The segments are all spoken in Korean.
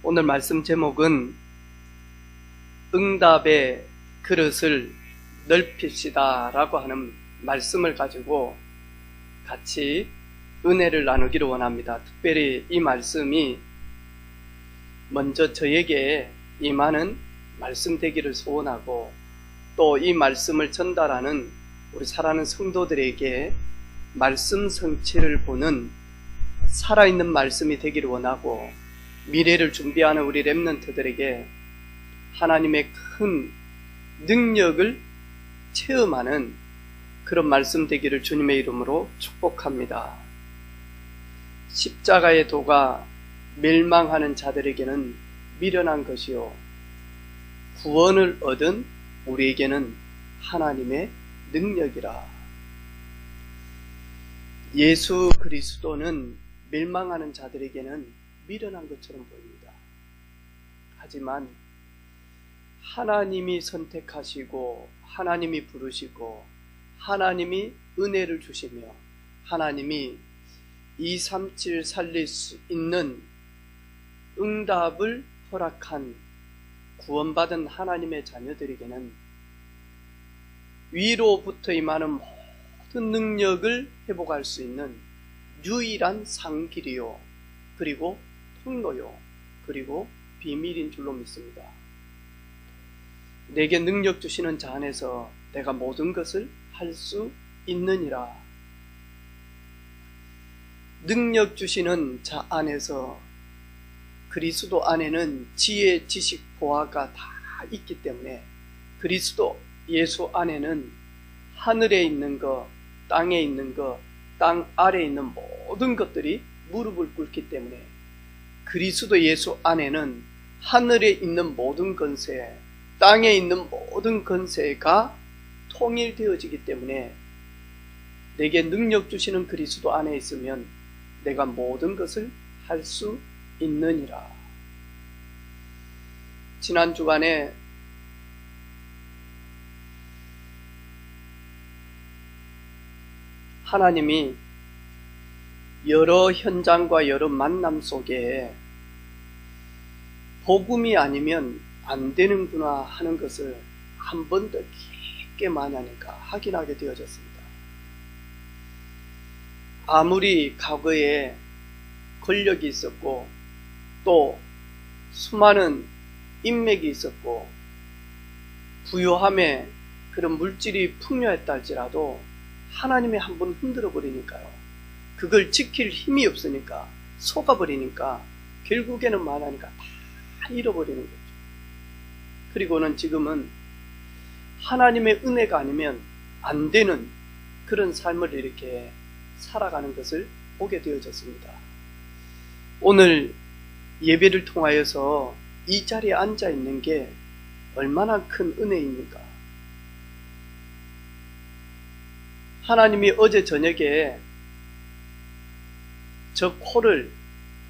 오늘 말씀 제목은 응답의 그릇을 넓힙시다 라고 하는 말씀을 가지고 같이 은혜를 나누기를 원합니다. 특별히 이 말씀이 먼저 저에게 임하는 말씀 되기를 소원하고, 또 이 말씀을 전달하는 우리 사랑하는 성도들에게 말씀 성취를 보는 살아있는 말씀이 되기를 원하고, 미래를 준비하는 우리 렘넌트들에게 하나님의 큰 능력을 체험하는 그런 말씀 되기를 주님의 이름으로 축복합니다. 십자가의 도가 멸망하는 자들에게는 미련한 것이요, 구원을 얻은 우리에게는 하나님의 능력이라. 예수 그리스도는 멸망하는 자들에게는 미련한 것처럼 보입니다. 하지만 하나님이 선택하시고 하나님이 부르시고 하나님이 은혜를 주시며 하나님이 237 살릴 수 있는 응답을 허락한 구원받은 하나님의 자녀들에게는 위로부터 임하는 모든 능력을 회복할 수 있는 유일한 상길이요, 그리고 통로요, 그리고 비밀인 줄로 믿습니다. 내게 능력 주시는 자 안에서 내가 모든 것을 할 수 있느니라. 능력 주시는 자 안에서, 그리스도 안에는 지혜, 지식, 보화가 다 있기 때문에, 그리스도 예수 안에는 하늘에 있는 것, 땅에 있는 것, 땅 아래에 있는 모든 것들이 무릎을 꿇기 때문에, 그리스도 예수 안에는 하늘에 있는 모든 권세, 땅에 있는 모든 권세가 통일되어지기 때문에, 내게 능력 주시는 그리스도 안에 있으면 내가 모든 것을 할 수 있느니라. 지난 주간에 하나님이 여러 현장과 여러 만남 속에 복음이 아니면 안 되는구나 하는 것을 한 번 더 깊게 만나니까 확인하게 되어졌습니다. 아무리 과거에 권력이 있었고 또 수많은 인맥이 있었고 부유함에 그런 물질이 풍요했다 할지라도 하나님이 한번 흔들어 버리니까요, 그걸 지킬 힘이 없으니까, 속아버리니까 결국에는 말하니까 다 잃어버리는 거죠. 그리고는 지금은 하나님의 은혜가 아니면 안 되는 그런 삶을 이렇게 살아가는 것을 보게 되어졌습니다. 오늘 예배를 통하여서 이 자리에 앉아 있는 게 얼마나 큰 은혜입니까? 하나님이 어제 저녁에 저 코를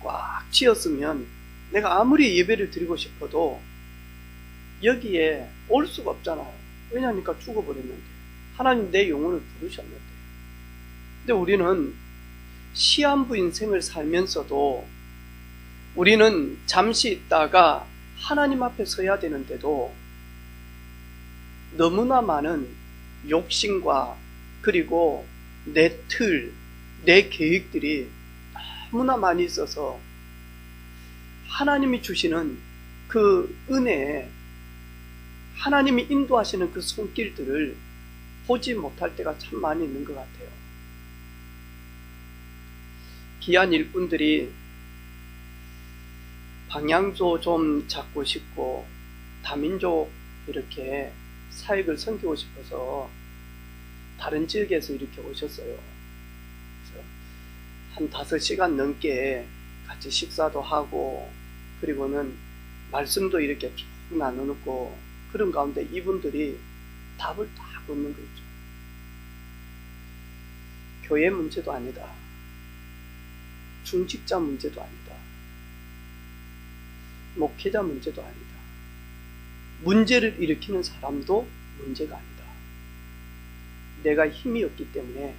꽉 쥐었으면 내가 아무리 예배를 드리고 싶어도 여기에 올 수가 없잖아요. 왜냐하니까 죽어버렸는데, 하나님 내 영혼을 부르셨는데. 근데 우리는 시한부 인생을 살면서도 우리는 잠시 있다가 하나님 앞에 서야 되는데도 너무나 많은 욕심과 그리고 내 틀, 내 계획들이 너무나 많이 있어서 하나님이 주시는 그 은혜에, 하나님이 인도하시는 그 손길들을 보지 못할 때가 참 많이 있는 것 같아요. 귀한 일꾼들이 방향조 좀 잡고 싶고 다민족 이렇게 사역을 섬기고 싶어서 다른 지역에서 이렇게 오셨어요. 그래서 한 5시간 넘게 같이 식사도 하고, 그리고는 말씀도 이렇게 쭉 나누고, 그런 가운데 이분들이 답을 다 묻는 거죠. 교회 문제도 아니다, 중직자 문제도 아니다, 목회자 문제도 아니다, 문제를 일으키는 사람도 문제가 아니다. 내가 힘이 없기 때문에,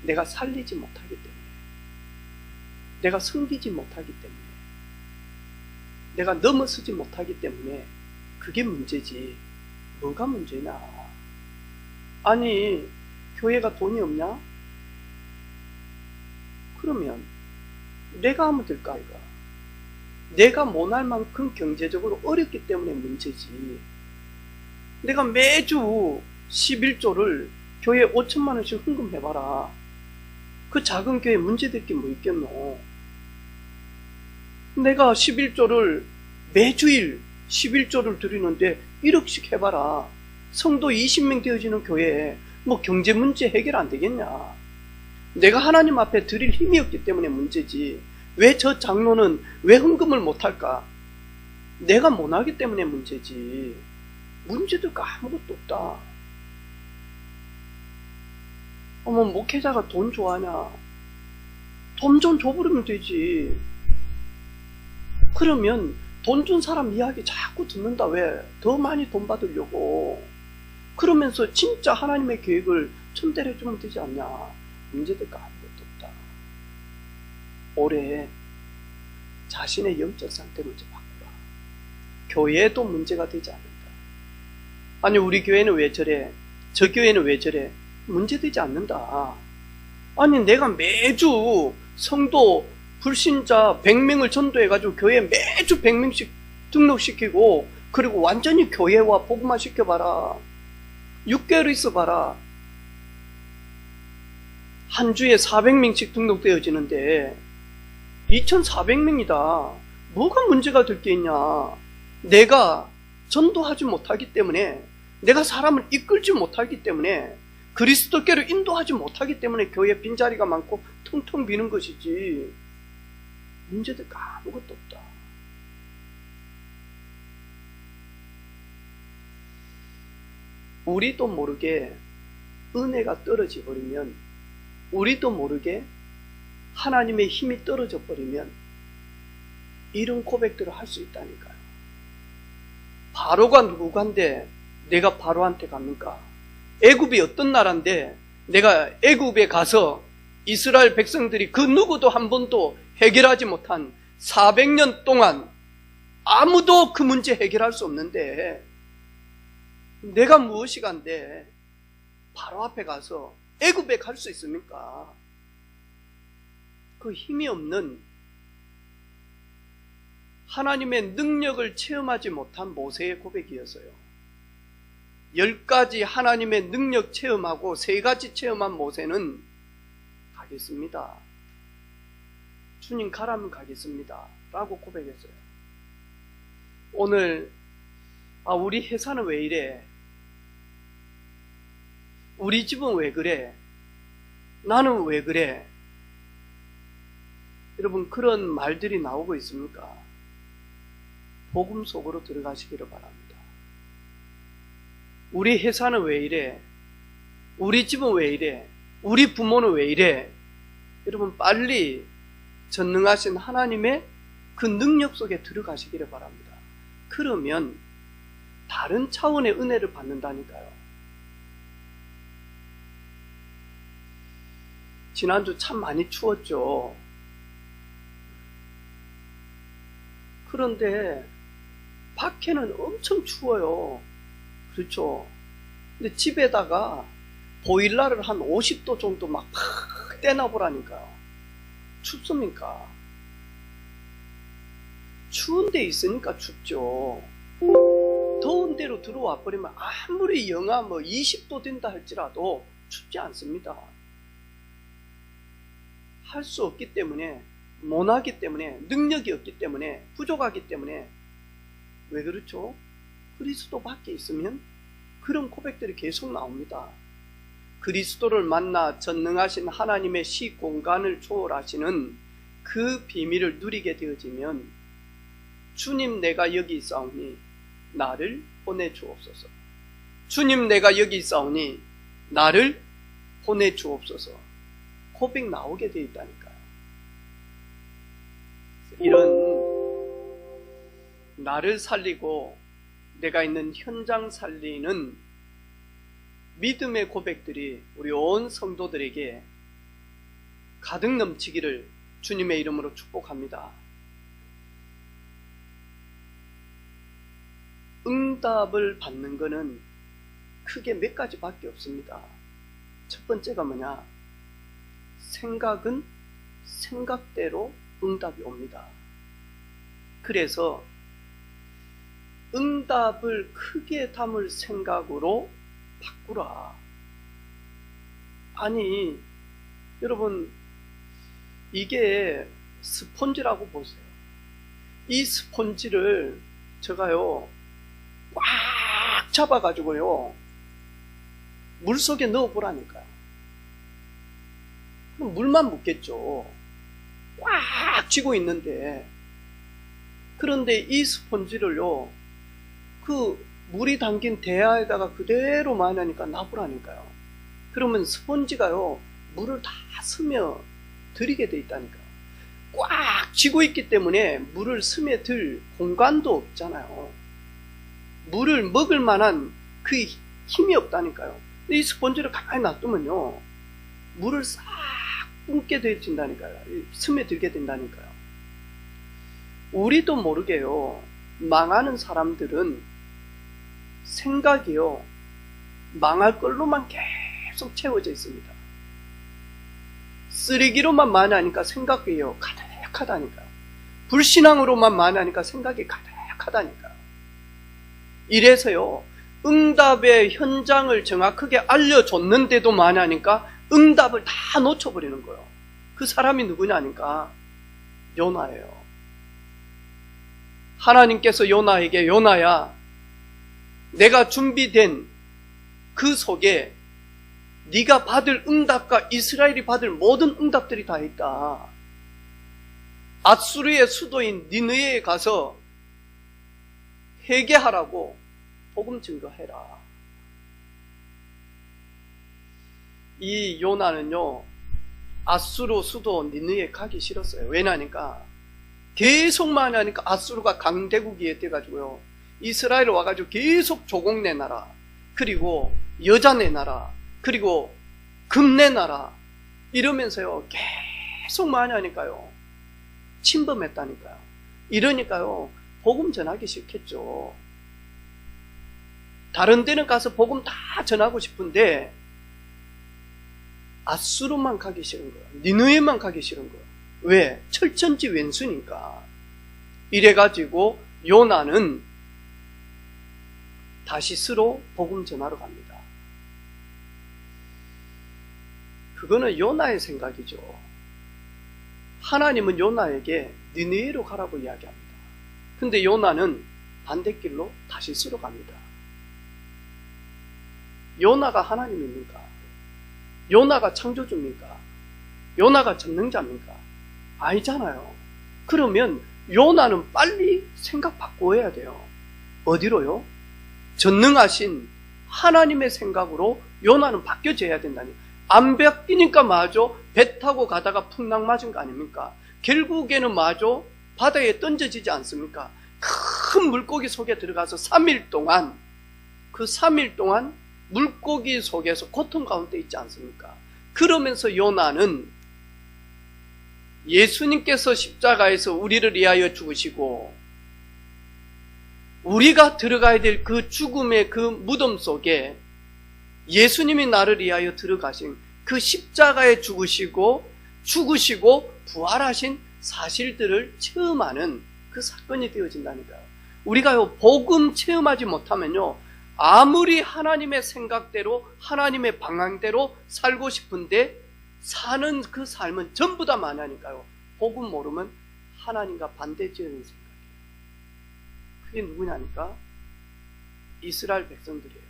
내가 살리지 못하기 때문에, 내가 섬기지 못하기 때문에 내가 넘어서지 못하기 때문에 그게 문제지 뭐가 문제냐. 아니 교회가 돈이 없냐? 그러면 내가 하면 될까 이거. 내가 못할 만큼 경제적으로 어렵기 때문에 문제지. 내가 매주 11조를 교회에 5천만 원씩 헌금해봐라. 그 작은 교회에 문제될 게 뭐 있겠노. 내가 11조를 매주일 11조를 드리는데 1억씩 해봐라. 성도 20명 되어지는 교회에 뭐 경제 문제 해결 안 되겠냐. 내가 하나님 앞에 드릴 힘이 없기 때문에 문제지. 왜 저 장로는 왜 헌금을 못할까? 내가 못하기 때문에 문제지. 문제도 아무것도 없다. 어머 목회자가 돈 좋아하냐? 돈 좀 줘버리면 되지. 그러면 돈 준 사람 이야기 자꾸 듣는다. 왜? 더 많이 돈 받으려고. 그러면서 진짜 하나님의 계획을 전달해주면 되지 않냐. 문제될 거 아무것도 없다. 올해 자신의 영적 상태 먼저 바꾸라. 교회도 문제가 되지 않는다. 아니 우리 교회는 왜 저래? 저 교회는 왜 저래? 문제되지 않는다. 아니 내가 매주 성도 불신자 100명을 전도해가지고 교회에 매주 100명씩 등록시키고 그리고 완전히 교회와 복음화 시켜봐라. 6개월 있어봐라. 한 주에 400명씩 등록되어지는데 2400명이다. 뭐가 문제가 될 게 있냐. 내가 전도하지 못하기 때문에, 내가 사람을 이끌지 못하기 때문에, 그리스도께로 인도하지 못하기 때문에 교회 빈자리가 많고 텅텅 비는 것이지 문제될 거 아무것도 없다. 우리도 모르게 은혜가 떨어져 버리면, 우리도 모르게 하나님의 힘이 떨어져 버리면 이런 고백들을 할 수 있다니까요. 바로가 누구간데 내가 바로한테 갑니까? 애굽이 어떤 나라인데 내가 애굽에 가서 이스라엘 백성들이 그 누구도 한 번도 해결하지 못한 400년 동안 아무도 그 문제 해결할 수 없는데 내가 무엇이간데 바로 앞에 가서 애굽에 갈 수 있습니까? 그 힘이 없는, 하나님의 능력을 체험하지 못한 모세의 고백이었어요. 10가지 하나님의 능력 체험하고 3가지 체험한 모세는 가겠습니다. 주님 가라면 가겠습니다 라고 고백했어요. 오늘 우리 회사는 왜 이래? 우리 집은 왜 그래? 나는 왜 그래? 여러분 그런 말들이 나오고 있습니까? 복음 속으로 들어가시기를 바랍니다. 우리 회사는 왜 이래? 우리 집은 왜 이래? 우리 부모는 왜 이래? 여러분 빨리 전능하신 하나님의 그 능력 속에 들어가시기를 바랍니다. 그러면 다른 차원의 은혜를 받는다니까요. 지난주 참 많이 추웠죠. 그런데 밖에는 엄청 추워요. 그렇죠. 근데 집에다가 보일러를 한 50도 정도 막 팍 떼놔보라니까요. 춥습니까? 추운 데 있으니까 춥죠. 더운 데로 들어와 버리면 아무리 영하 20도 된다 할지라도 춥지 않습니다. 할 수 없기 때문에, 못하기 때문에, 능력이 없기 때문에, 부족하기 때문에. 왜 그렇죠? 그리스도 밖에 있으면 그런 고백들이 계속 나옵니다. 그리스도를 만나 전능하신 하나님의 시공간을 초월하시는 그 비밀을 누리게 되어지면 주님 내가 여기 있사오니 나를 보내주옵소서. 주님 내가 여기 있사오니 나를 보내주옵소서. 고백 나오게 되어 있다니까요. 이런 나를 살리고 내가 있는 현장 살리는 믿음의 고백들이 우리 온 성도들에게 가득 넘치기를 주님의 이름으로 축복합니다. 응답을 받는 것은 크게 몇 가지밖에 없습니다. 첫 번째가 뭐냐? 생각은 생각대로 응답이 옵니다. 그래서 응답을 크게 담을 생각으로 바꾸라. 아니, 여러분, 이게 스폰지라고 보세요. 이 스폰지를 제가요, 꽉 잡아가지고요, 물속에 넣어보라니까요. 그럼 물만 묻겠죠. 꽉 쥐고 있는데, 그런데 이 스폰지를요, 그 물이 담긴 대야에다가 그대로 만하니까 놔보라니까요. 그러면 스폰지가요, 물을 다 스며 들이게 돼 있다니까요. 꽉 쥐고 있기 때문에 물을 스며들 공간도 없잖아요. 물을 먹을 만한 그 힘이 없다니까요. 근데 이 스폰지를 가만히 놔두면요, 물을 싹 뿜게 된다니까요. 스며들게 된다니까요. 우리도 모르게요, 망하는 사람들은 생각이요, 망할 걸로만 계속 채워져 있습니다. 쓰레기로만 만하니까 생각이요, 가득하다니까요. 불신앙으로만 만하니까 생각이 가득하다니까요. 이래서요, 응답의 현장을 정확하게 알려줬는데도 만하니까 응답을 다 놓쳐버리는 거예요. 그 사람이 누구냐니까 요나예요. 하나님께서 요나에게, 요나야, 내가 준비된 그 속에 네가 받을 응답과 이스라엘이 받을 모든 응답들이 다 있다. 아수르의 수도인 니느웨에 가서 회개하라고 복음 증거해라. 이 요나는요, 아수르 수도 니느웨에 가기 싫었어요. 왜냐니까 계속만 하니까 아수르가 강대국이 돼가지고요, 이스라엘 와가지고 계속 조공 내놔라, 그리고 여자 내놔라, 그리고 금 내놔라 이러면서요, 계속 많이 하니까요, 침범했다니까요. 이러니까요, 복음 전하기 싫겠죠. 다른 데는 가서 복음 다 전하고 싶은데 아수르만 가기 싫은 거예요. 니느웨만 가기 싫은 거예요. 왜? 철천지 왼수니까. 이래가지고 요나는 다시스로 복음 전하러 갑니다. 그거는 요나의 생각이죠. 하나님은 요나에게 니느웨로 가라고 이야기합니다. 근데 요나는 반대길로 다시스로 갑니다. 요나가 하나님입니까? 요나가 창조주입니까? 요나가 전능자입니까? 아니잖아요. 그러면 요나는 빨리 생각 바꿔야 돼요. 어디로요? 전능하신 하나님의 생각으로 요나는 바뀌어져야 된다니. 안 바뀌니까 마저 배 타고 가다가 풍랑 맞은 거 아닙니까? 결국에는 마저 바다에 던져지지 않습니까? 큰 물고기 속에 들어가서 3일 동안, 그 3일 동안 물고기 속에서 고통 가운데 있지 않습니까? 그러면서 요나는 예수님께서 십자가에서 우리를 위하여 죽으시고 우리가 들어가야 될 그 죽음의 그 무덤 속에 예수님이 나를 위하여 들어가신 그 십자가에 죽으시고 부활하신 사실들을 체험하는 그 사건이 되어진다니까요. 우리가요, 복음 체험하지 못하면요, 아무리 하나님의 생각대로 하나님의 방향대로 살고 싶은데 사는 그 삶은 전부 다 만하니까요, 복음 모르면 하나님과 반대지어는 생각이에요. 그게 누구냐니까 이스라엘 백성들이에요.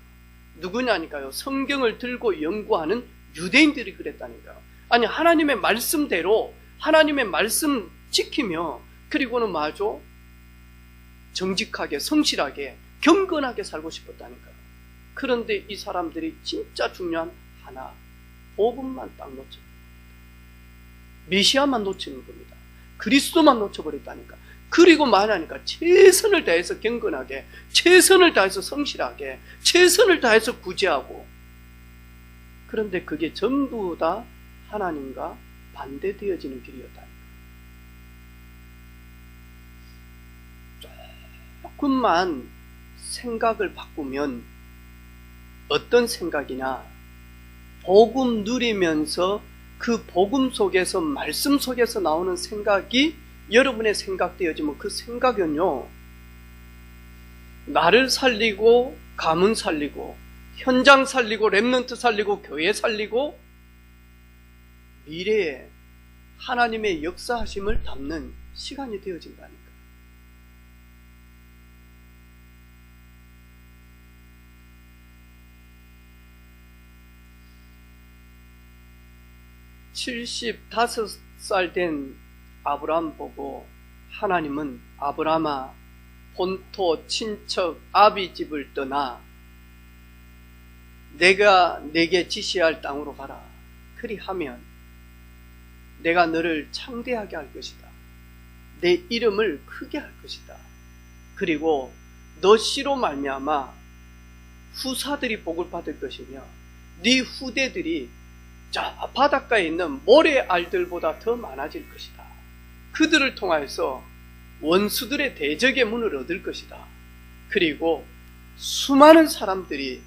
누구냐니까요, 성경을 들고 연구하는 유대인들이 그랬다니까요. 아니, 하나님의 말씀대로 하나님의 말씀 지키며, 그리고는 마저 정직하게 성실하게 경건하게 살고 싶었다니까요. 그런데 이 사람들이 진짜 중요한 하나, 복음만 딱 놓쳐버립니다. 메시아만 놓치는 겁니다. 그리스도만 놓쳐버렸다니까. 그리고 말하니까 최선을 다해서 경건하게, 최선을 다해서 성실하게, 최선을 다해서 구제하고, 그런데 그게 전부 다 하나님과 반대되어지는 길이었다니까. 조금만 생각을 바꾸면 어떤 생각이냐? 복음 누리면서 그 복음 속에서 말씀 속에서 나오는 생각이 여러분의 생각 되어지면 그 생각은요, 나를 살리고 가문 살리고 현장 살리고 렘넌트 살리고 교회 살리고 미래에 하나님의 역사하심을 담는 시간이 되어진다니까. (75살) 된 아브라함 보고 하나님은 아브라함아 본토 친척 아비 집을 떠나 내가 내게 지시할 땅으로 가라. 그리하면 내가 너를 창대하게 할 것이다. 내 이름을 크게 할 것이다. 그리고 너 씨로 말미암아 후사들이 복을 받을 것이며 네 후대들이 저 바닷가에 있는 모래알들보다 더 많아질 것이다. 그들을 통하여서 원수들의 대적의 문을 얻을 것이다. 그리고 수많은 사람들이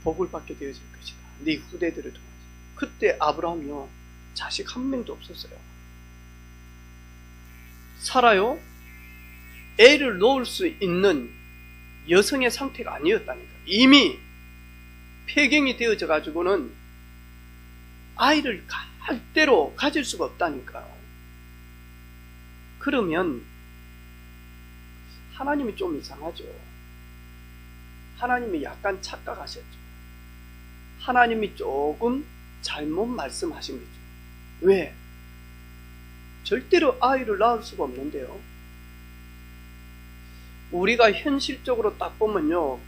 복을 받게 되어질 것이다. 네 후대들을 통해서. 그때 아브라함이요, 자식 한 명도 없었어요. 사라요, 애를 놓을 수 있는 여성의 상태가 아니었다니까. 이미 폐경이 되어져 가지고는 아이를 갈대로 가질 수가 없다니까. 그러면 하나님이 좀 이상하죠. 하나님이 약간 착각하셨죠. 하나님이 조금 잘못 말씀하신 거죠. 왜? 절대로 아이를 낳을 수가 없는데요. 우리가 현실적으로 딱 보면요,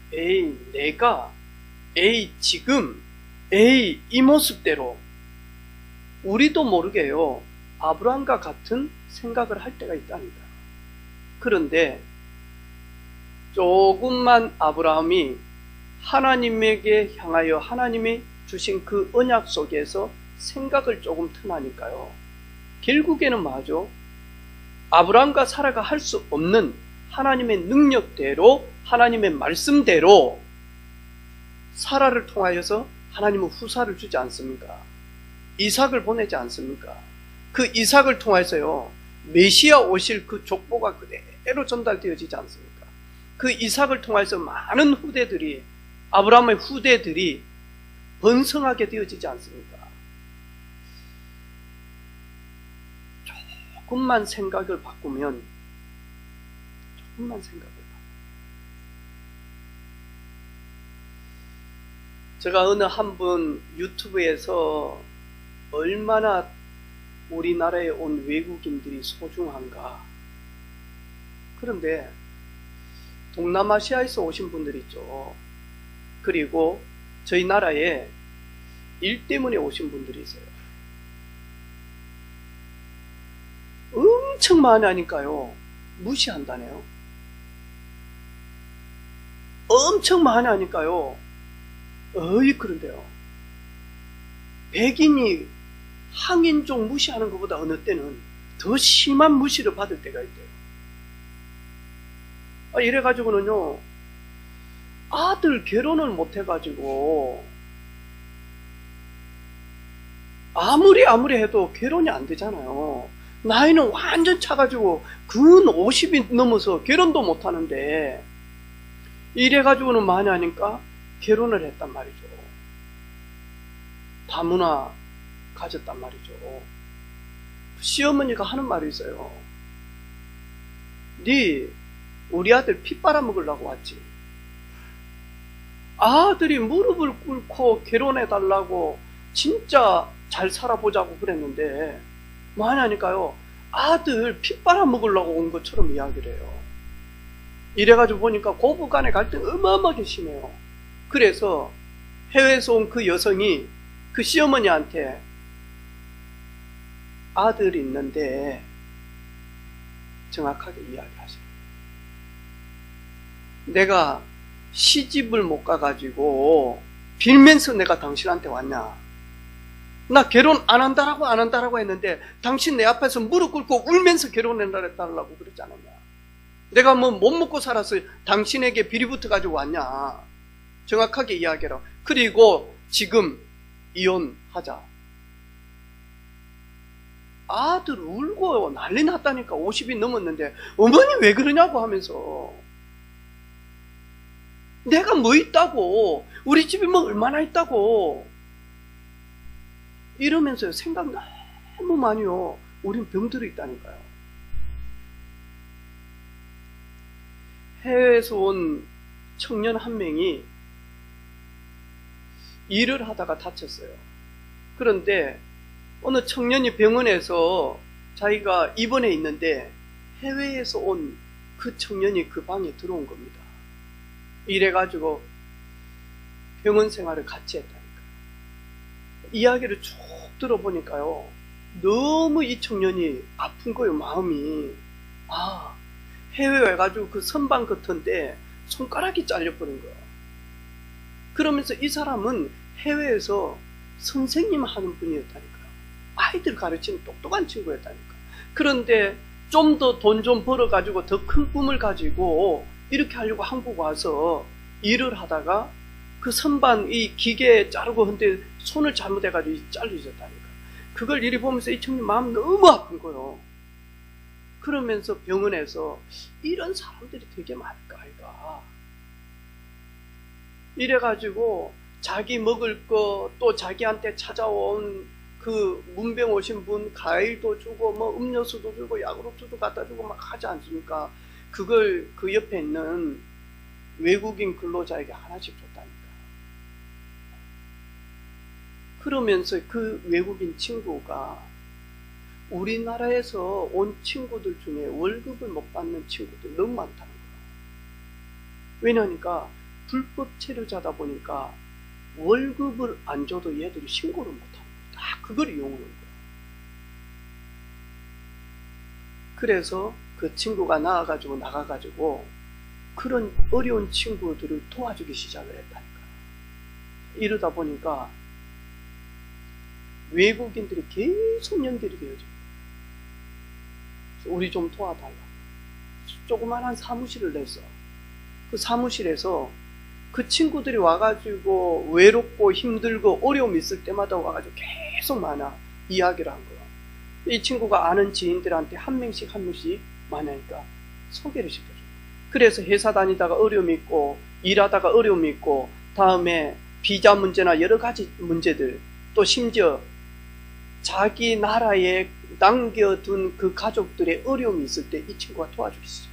지금 이 모습대로 우리도 모르게요, 아브라함과 같은 생각을 할 때가 있다니까. 그런데 조금만 아브라함이 하나님에게 향하여 하나님이 주신 그 언약 속에서 생각을 조금 트나니까요, 결국에는 뭐죠? 아브라함과 사라가 할 수 없는 하나님의 능력대로, 하나님의 말씀대로 사라를 통하여서 하나님은 후사를 주지 않습니까? 이삭을 보내지 않습니까? 그 이삭을 통해서요, 메시아 오실 그 족보가 그대로 전달되어지지 않습니까? 그 이삭을 통해서 많은 후대들이, 아브라함의 후대들이 번성하게 되어지지 않습니까? 조금만 생각을 바꾸면, 제가 어느 한 분 유튜브에서 얼마나 우리나라에 온 외국인들이 소중한가. 그런데 동남아시아에서 오신 분들 있죠. 그리고 저희 나라에 일 때문에 오신 분들이 있어요. 엄청 많이 하니까요, 무시한다네요. 엄청 많이 하니까요, 그런데요, 백인이 항인종 무시하는 것보다 어느 때는 더 심한 무시를 받을 때가 있대요. 이래가지고는요, 아들 결혼을 못해가지고 아무리 해도 결혼이 안 되잖아요. 나이는 완전 차가지고 근 50이 넘어서 결혼도 못하는데, 이래가지고는 많이 하니까 결혼을 했단 말이죠. 다문화 가졌단 말이죠. 시어머니가 하는 말이 있어요. 네 우리 아들 피 빨아먹으려고 왔지. 아들이 무릎을 꿇고 결혼해달라고 진짜 잘 살아보자고 그랬는데, 많이 하니까요, 아들 피 빨아먹으려고 온 것처럼 이야기를 해요. 이래가지고 보니까 고부간의 갈등 어마어마하게 심해요. 그래서 해외에서 온 그 여성이 그 시어머니한테 아들 있는데 정확하게 이야기하세요. 내가 시집을 못 가가지고 빌면서 내가 당신한테 왔냐? 나 결혼 안 한다라고 했는데 당신 내 앞에서 무릎 꿇고 울면서 결혼해달라고 그랬지 않았냐? 내가 뭐 못 먹고 살아서 당신에게 비리부터 가지고 왔냐? 정확하게 이야기해라. 그리고 지금 이혼하자. 아들 울고 난리 났다니까. 50이 넘었는데 어머니 왜 그러냐고 하면서, 내가 뭐 있다고, 우리 집이 뭐 얼마나 있다고 이러면서 생각 너무 많이요. 우린 병들어 있다니까요. 해외에서 온 청년 한 명이 일을 하다가 다쳤어요. 그런데 어느 청년이 병원에서 자기가 입원해 있는데 해외에서 온 그 청년이 그 방에 들어온 겁니다. 이래가지고 병원 생활을 같이 했다니까요. 이야기를 쭉 들어보니까요, 너무 이 청년이 아픈 거예요. 마음이. 해외 와가지고 그 선반 같은데 손가락이 잘려버린 거야. 그러면서 이 사람은 해외에서 선생님 하는 분이었다니까요. 아이들 가르치는 똑똑한 친구였다니까. 그런데 좀 더 돈 좀 벌어가지고 더 큰 꿈을 가지고 이렇게 하려고 한국 와서 일을 하다가 그 선반 이 기계 자르고 한데 손을 잘못해가지고 잘리셨다니까. 그걸 이리 보면서 이 청년 마음 너무 아픈 거예요. 그러면서 병원에서 이런 사람들이 되게 많을까 아이가. 이래가지고 자기 먹을 거, 또 자기한테 찾아온 그 문병 오신 분 과일도 주고 뭐 음료수도 주고 야구르트도 갖다 주고 막 하지 않습니까? 그걸 그 옆에 있는 외국인 근로자에게 하나씩 줬다니까. 그러면서 그 외국인 친구가 우리나라에서 온 친구들 중에 월급을 못 받는 친구들 너무 많다는 거야. 왜냐하니까 불법 체류자다 보니까 월급을 안 줘도 얘들이 신고를 못 하는 거야. 다 그걸 이용하는 거야. 그래서 그 친구가 나가가지고 그런 어려운 친구들을 도와주기 시작을 했다니까. 이러다 보니까 외국인들이 계속 연결이 되어져. 우리 좀 도와달라. 조그만한 사무실을 냈어. 그 사무실에서 그 친구들이 와가지고 외롭고 힘들고 어려움이 있을 때마다 와가지고 계속 이야기를 한 거야. 이 친구가 아는 지인들한테 한 명씩 많으니까 소개를 시켜줘. 그래서 회사 다니다가 어려움이 있고 일하다가 어려움이 있고 다음에 비자 문제나 여러 가지 문제들, 또 심지어 자기 나라에 남겨둔 그 가족들의 어려움이 있을 때 이 친구가 도와주기 시작해요.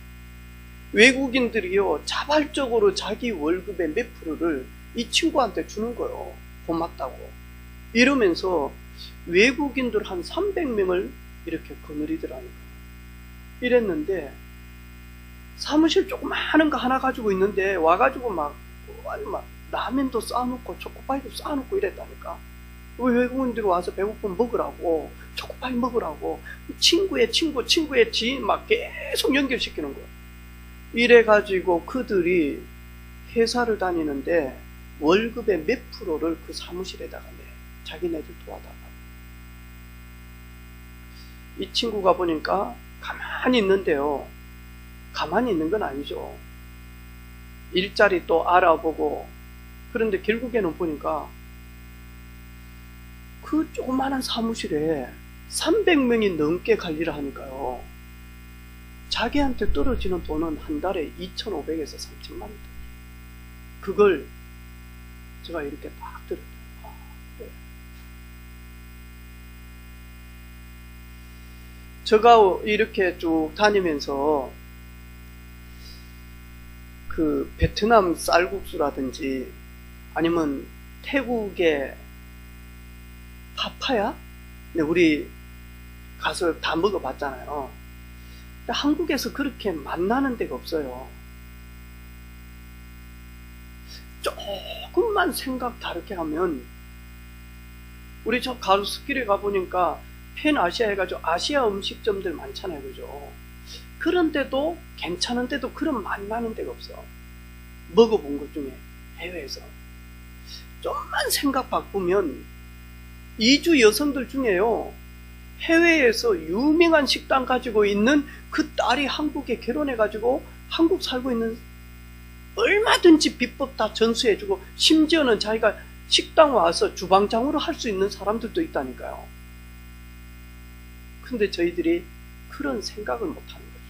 외국인들이요, 자발적으로 자기 월급의 몇 프로를 이 친구한테 주는 거예요. 고맙다고. 이러면서 외국인들 한 300명을 이렇게 거느리더라니까. 이랬는데 사무실 조그마한 거 하나 가지고 있는데 와가지고 막 라면도 싸놓고 초코파이도 싸놓고 이랬다니까. 외국인들이 와서 배고프면 먹으라고, 초코파이 먹으라고, 친구의 지인 막 계속 연결시키는 거야. 이래가지고 그들이 회사를 다니는데 월급의 몇 프로를 그 사무실에다가 내. 자기네들 도와달라고. 이 친구가 보니까 가만히 있는데요. 가만히 있는 건 아니죠. 일자리 또 알아보고. 그런데 결국에는 보니까 그 조그마한 사무실에 300명이 넘게 관리를 하니까요. 자기한테 떨어지는 돈은 한 달에 2,500에서 3,000만 원. 그걸 제가 이렇게 딱 들었어요. 네. 제가 이렇게 쭉 다니면서 그 베트남 쌀국수라든지 아니면 태국의 파파야? 네, 우리 가서 다 먹어봤잖아요. 근데 한국에서 그렇게 만나는 데가 없어요. 조금만 생각 다르게 하면, 우리 저 가로수길에 가보니까 팬아시아 해가지고 아시아 음식점들 많잖아요. 그죠? 그런데도 괜찮은데도 그런 만나는 데가 없어. 먹어본 것 중에 해외에서. 좀만 생각 바꾸면 이주 여성들 중에요, 해외에서 유명한 식당 가지고 있는 그 딸이 한국에 결혼해가지고 한국 살고 있는, 얼마든지 비법 다 전수해주고 심지어는 자기가 식당 와서 주방장으로 할 수 있는 사람들도 있다니까요. 근데 저희들이 그런 생각을 못하는 거죠.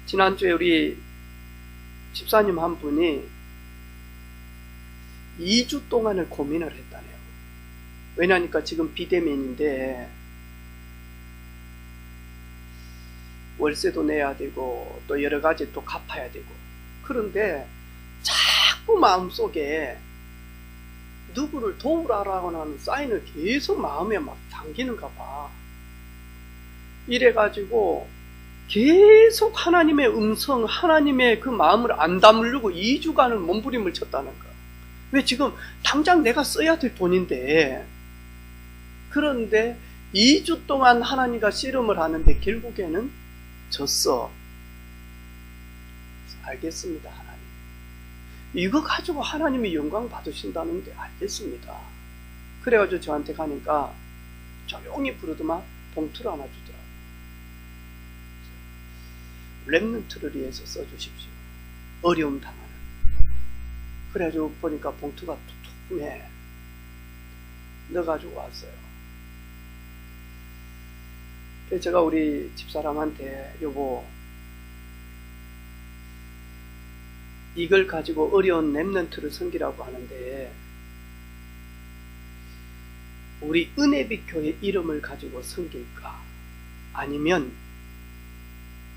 지난주에 우리 집사님 한 분이 2주 동안을 고민을 했다네요. 왜냐니까 지금 비대면인데 월세도 내야 되고 또 여러 가지 또 갚아야 되고, 그런데 자꾸 마음속에 누구를 도우라라고 하는 사인을 계속 마음에 막 당기는가 봐. 이래가지고 계속 하나님의 음성, 하나님의 그 마음을 안 담으려고 2주간을 몸부림을 쳤다는 거야. 왜? 지금 당장 내가 써야 될 돈인데. 그런데 2주 동안 하나님과 씨름을 하는데 결국에는 졌어. 알겠습니다, 하나님. 이거 가지고 하나님이 영광 받으신다는데 알겠습니다. 그래가지고 저한테 가니까 조용히 부르더만 봉투를 하나 주더라고요. 렘넌트를 위해서 써주십시오. 어려움 당하는. 그래가지고 보니까 봉투가 툭툭해 넣어가지고 왔어요. 그래서 제가 우리 집사람한테 여보, 이걸 가지고 어려운 렘넌트를 섬기라고 하는데 우리 은혜빛 교회 이름을 가지고 섬길까? 아니면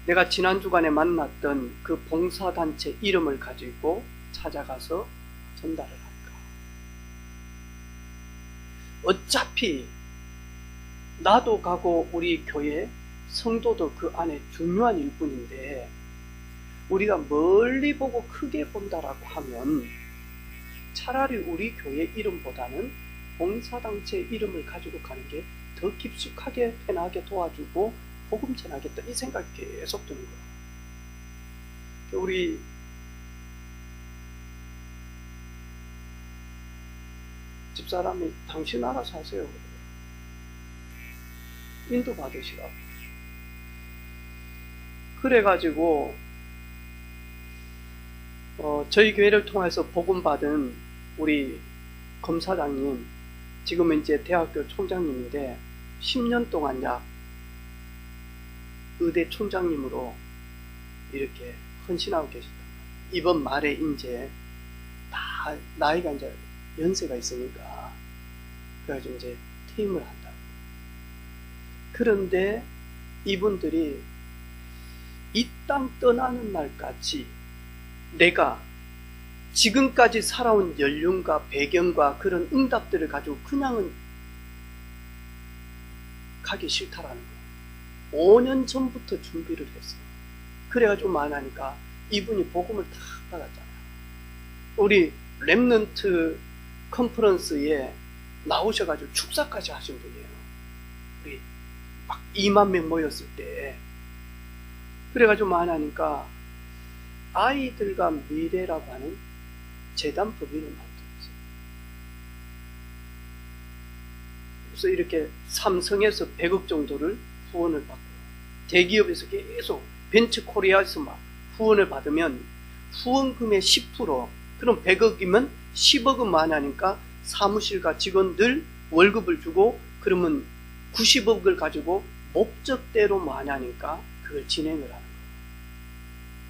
내가 지난 주간에 만났던 그 봉사단체 이름을 가지고 찾아가서 전달을 할까? 어차피 나도 가고 우리 교회 성도도 그 안에 중요한 일뿐인데 우리가 멀리 보고 크게 본다라고 하면 차라리 우리 교회 이름보다는 봉사단체 이름을 가지고 가는 게 더 깊숙하게 편하게 도와주고 복음 전하겠다, 이 생각이 계속 드는 거예요. 우리 집사람이 당신 알아서 하세요. 인도 받으시라고. 그래가지고 저희 교회를 통해서 복음 받은 우리 검사장님, 지금은 이제 대학교 총장님인데 10년 동안 약 의대 총장님으로 이렇게 헌신하고 계시다. 이번 말에 이제 다 나이가 이제 연세가 있으니까 그래가지고 이제 퇴임을 한다고. 그런데 이분들이 이 땅 떠나는 날까지 내가 지금까지 살아온 연륜과 배경과 그런 응답들을 가지고 그냥은 가기 싫다라는 거예요. 5년 전부터 준비를 했어요. 그래가지고 만나니까 이분이 복음을 다 받았잖아요. 우리 렘넌트 컨퍼런스에 나오셔가지고 축사까지 하신 분이에요. 우리 막 2만 명 모였을 때. 그래가지고 만나니까 아이들과 미래라고 하는 재단 법인을 만들었어요. 그래서 이렇게 삼성에서 100억 정도를 후원을 받고, 대기업에서 계속 벤처코리아에서 막 후원을 받으면 후원금의 10%, 그럼 100억이면 10억은 많으니까 사무실과 직원들 월급을 주고, 그러면 90억을 가지고 목적대로 많으니까 그걸 진행을 하는 거예요.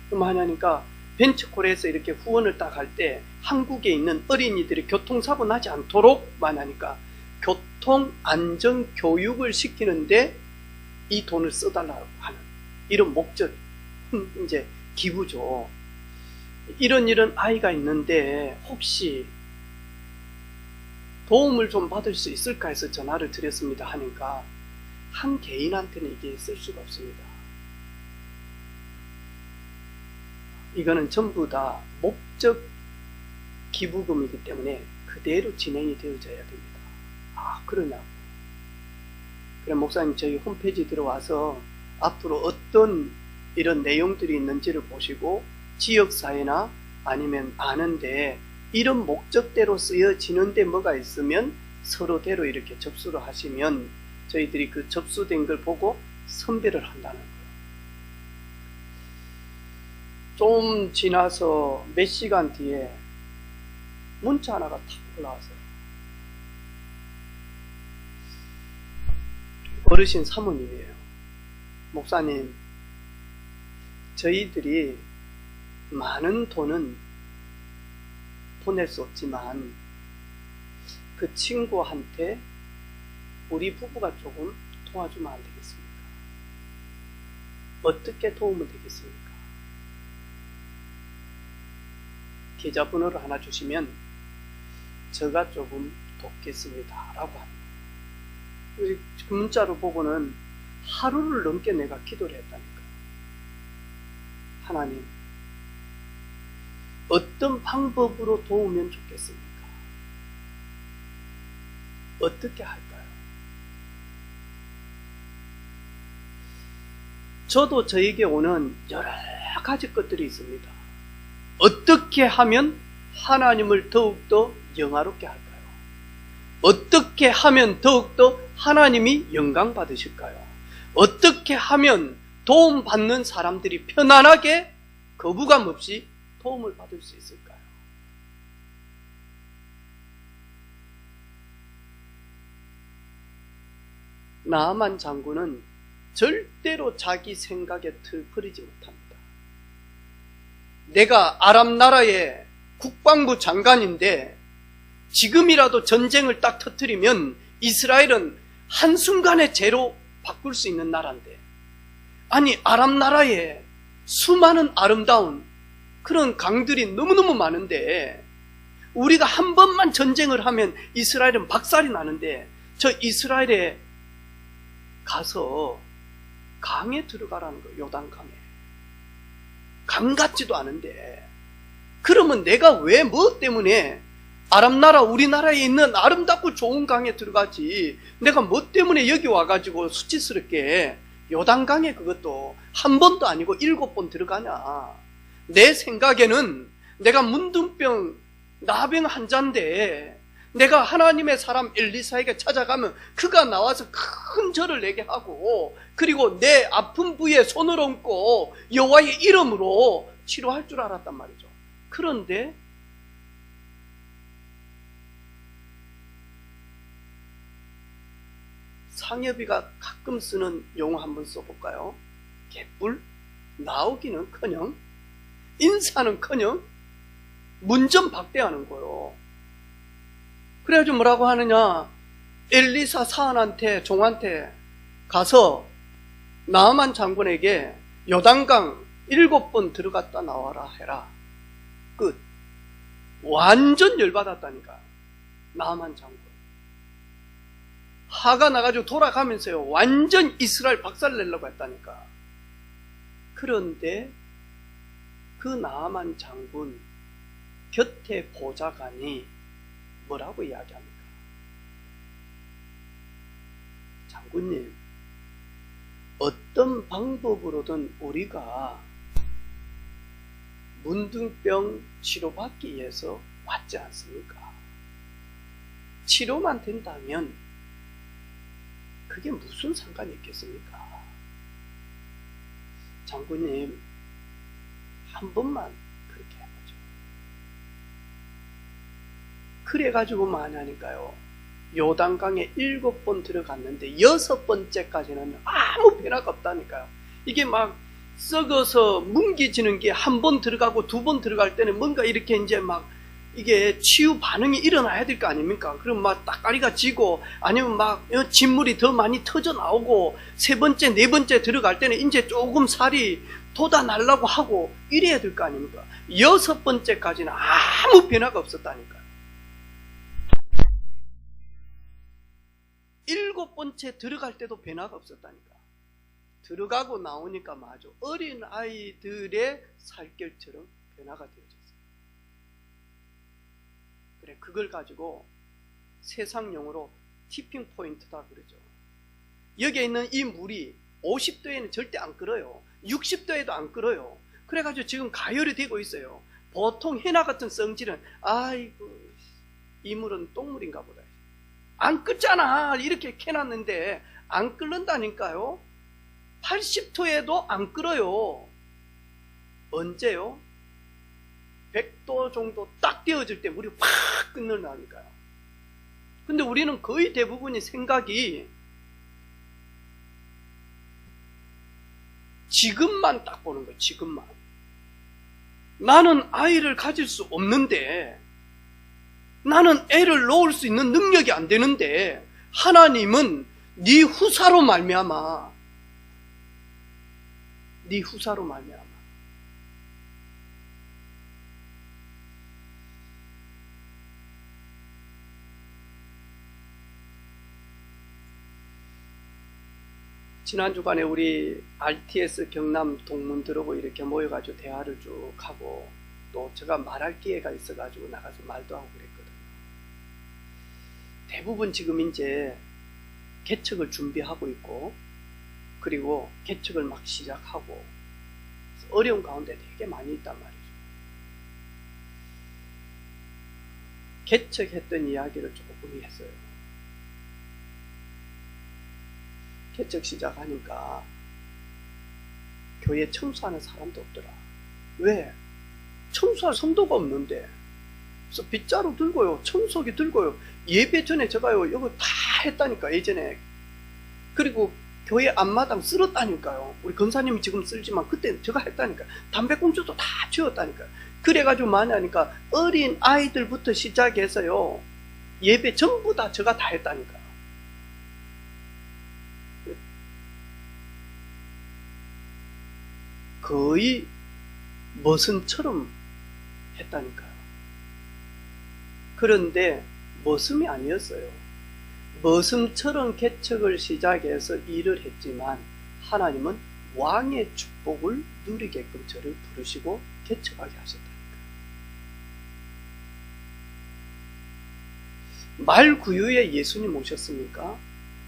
그럼 하냐니까 벤처코리아에서 이렇게 후원을 딱 할 때 한국에 있는 어린이들이 교통사고 나지 않도록 만하니까 교통안전교육을 시키는데 이 돈을 써달라고 하는 이런 목적, 이제 기부죠. 이런 아이가 있는데 혹시 도움을 좀 받을 수 있을까 해서 전화를 드렸습니다 하니까 한 개인한테는 이게 쓸 수가 없습니다. 이거는 전부 다 목적 기부금이기 때문에 그대로 진행이 되어져야 됩니다. 아, 그러냐고. 그래, 목사님 저희 홈페이지 들어와서 앞으로 어떤 이런 내용들이 있는지를 보시고 지역사회나 아니면 아는데 이런 목적대로 쓰여지는데 뭐가 있으면 서로대로 이렇게 접수를 하시면 저희들이 그 접수된 걸 보고 선별을 한다는 거예요. 좀 지나서 몇 시간 뒤에 문자 하나가 탁 올라왔어요. 어르신 사모님이에요. 목사님, 저희들이 많은 돈은 보낼 수 없지만 그 친구한테 우리 부부가 조금 도와주면 안 되겠습니까? 어떻게 도우면 되겠습니까? 계좌번호를 하나 주시면 제가 조금 돕겠습니다 라고 합니다. 그 문자를 보고는 하루를 넘게 내가 기도를 했다니까요. 하나님, 어떤 방법으로 도우면 좋겠습니까? 어떻게 할까요? 저도 저에게 오는 여러 가지 것들이 있습니다. 어떻게 하면 하나님을 더욱더 영화롭게 할까요? 어떻게 하면 더욱더 하나님이 영광 받으실까요? 어떻게 하면 도움받는 사람들이 편안하게 거부감 없이 도움을 받을 수 있을까요? 나아만 장군은 절대로 자기 생각에 틀 버리지 못합니다. 내가 아람 나라의 국방부 장관인데 지금이라도 전쟁을 딱 터뜨리면 이스라엘은 한순간에 죄로 바꿀 수 있는 나라인데, 아니 아람 나라에 수많은 아름다운 그런 강들이 너무너무 많은데 우리가 한 번만 전쟁을 하면 이스라엘은 박살이 나는데 저 이스라엘에 가서 강에 들어가라는 거예요. 요단강에. 강 같지도 않은데 그러면 내가 왜 뭐 때문에 아랍나라 우리나라에 있는 아름답고 좋은 강에 들어가지 내가 뭐 때문에 여기 와가지고 수치스럽게 요단강에 그것도 한 번도 아니고 7번 들어가냐. 내 생각에는 내가 문둥병 나병 환자인데 내가 하나님의 사람 엘리사에게 찾아가면 그가 나와서 큰 절을 내게 하고 그리고 내 아픈 부위에 손을 얹고 여호와의 이름으로 치료할 줄 알았단 말이죠. 그런데 상엽이가 가끔 쓰는 용어 한번 써볼까요? 개뿔? 나오기는커녕 인사는커녕 문전박대하는 거예요. 그래가지고 뭐라고 하느냐, 엘리사 사안한테 종한테 가서 나아만 장군에게 요단강 7번 들어갔다 나와라 해라. 끝. 완전 열받았다니까. 나아만 장군. 화가 나가지고 돌아가면서요 완전 이스라엘 박살내려고 했다니까. 그런데 그 나아만 장군 곁에 보좌관이 뭐라고 이야기합니까? 장군님, 어떤 방법으로든 우리가 문둥병 치료받기 위해서 왔지 않습니까? 치료만 된다면 그게 무슨 상관이 있겠습니까? 장군님, 한 번만 그렇게 해보죠. 그래가지고 뭐하냐니까요, 요단강에 7번 들어갔는데 6번째까지는 아무 변화가 없다니까요. 이게 막 썩어서 뭉개지는 게 한 번 들어가고 2번 들어갈 때는 뭔가 이렇게 이제 막 이게 치유 반응이 일어나야 될 거 아닙니까? 그럼 막 따까리가 지고 아니면 막 진물이 더 많이 터져 나오고 3번째, 4번째 들어갈 때는 이제 조금 살이 돋아나려고 하고 이래야 될 거 아닙니까? 6번째까지는 아무 변화가 없었다니까요. 7번째 들어갈 때도 변화가 없었다니까. 들어가고 나오니까 마저 어린 아이들의 살결처럼 변화가 되어졌어요. 그래, 그걸 가지고 세상 용어로 티핑 포인트다 그러죠. 여기에 있는 이 물이 50도에는 절대 안 끓어요. 60도에도 안 끓어요. 그래가지고 지금 가열이 되고 있어요. 보통 해나 같은 성질은 아이고 이물은 똥물인가 보다. 안 끓잖아. 이렇게 캐놨는데 안 끓는다니까요. 80도에도 안 끓어요. 언제요? 100도 정도 딱 되어질 때 물이 확 끓는다니까요. 근데 우리는 거의 대부분이 생각이 지금만 딱 보는 거예요. 지금만. 나는 아이를 가질 수 없는데, 나는 애를 놓을 수 있는 능력이 안 되는데, 하나님은 네 후사로 말미암아, 네 후사로 말미암아. 지난 주간에 우리 RTS 경남 동문 들어고 이렇게 모여가지고 대화를 쭉 하고, 또 제가 말할 기회가 있어가지고 나가서 말도 하고 그랬거든요. 대부분 지금 이제 개척을 준비하고 있고, 그리고 개척을 막 시작하고, 어려운 가운데 되게 많이 있단 말이죠. 개척했던 이야기를 조금 했어요. 개척 시작하니까 교회 청소하는 사람도 없더라. 왜? 청소할 성도가 없는데. 그래서 빗자루 들고요, 청소기 들고요. 예배 전에 제가요 이거 다 했다니까, 예전에. 그리고 교회 앞마당 쓸었다니까요. 우리 권사님이 지금 쓸지만 그때 제가 했다니까요. 담배꽁초도 다 치웠다니까요. 그래가지고 많이 하니까 어린 아이들부터 시작해서요, 예배 전부 다 제가 다 했다니까요. 거의 머슴처럼 했다니까요. 그런데 머슴이 아니었어요. 머슴처럼 개척을 시작해서 일을 했지만 하나님은 왕의 축복을 누리게끔 저를 부르시고 개척하게 하셨다니까요. 말구유에 예수님 오셨습니까?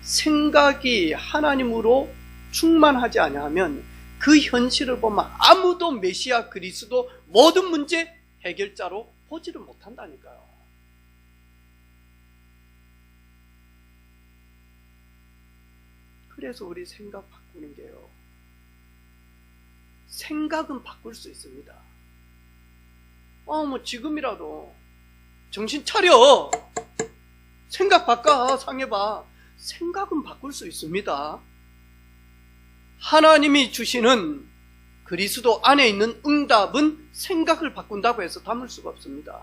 생각이 하나님으로 충만하지 아니하면 그 현실을 보면 아무도 메시아 그리스도 모든 문제 해결자로 보지를 못한다니까요. 그래서 우리 생각 바꾸는 게요, 생각은 바꿀 수 있습니다. 뭐 지금이라도 정신 차려, 생각 바꿔, 상해봐. 생각은 바꿀 수 있습니다. 하나님이 주시는 그리스도 안에 있는 응답은 생각을 바꾼다고 해서 담을 수가 없습니다.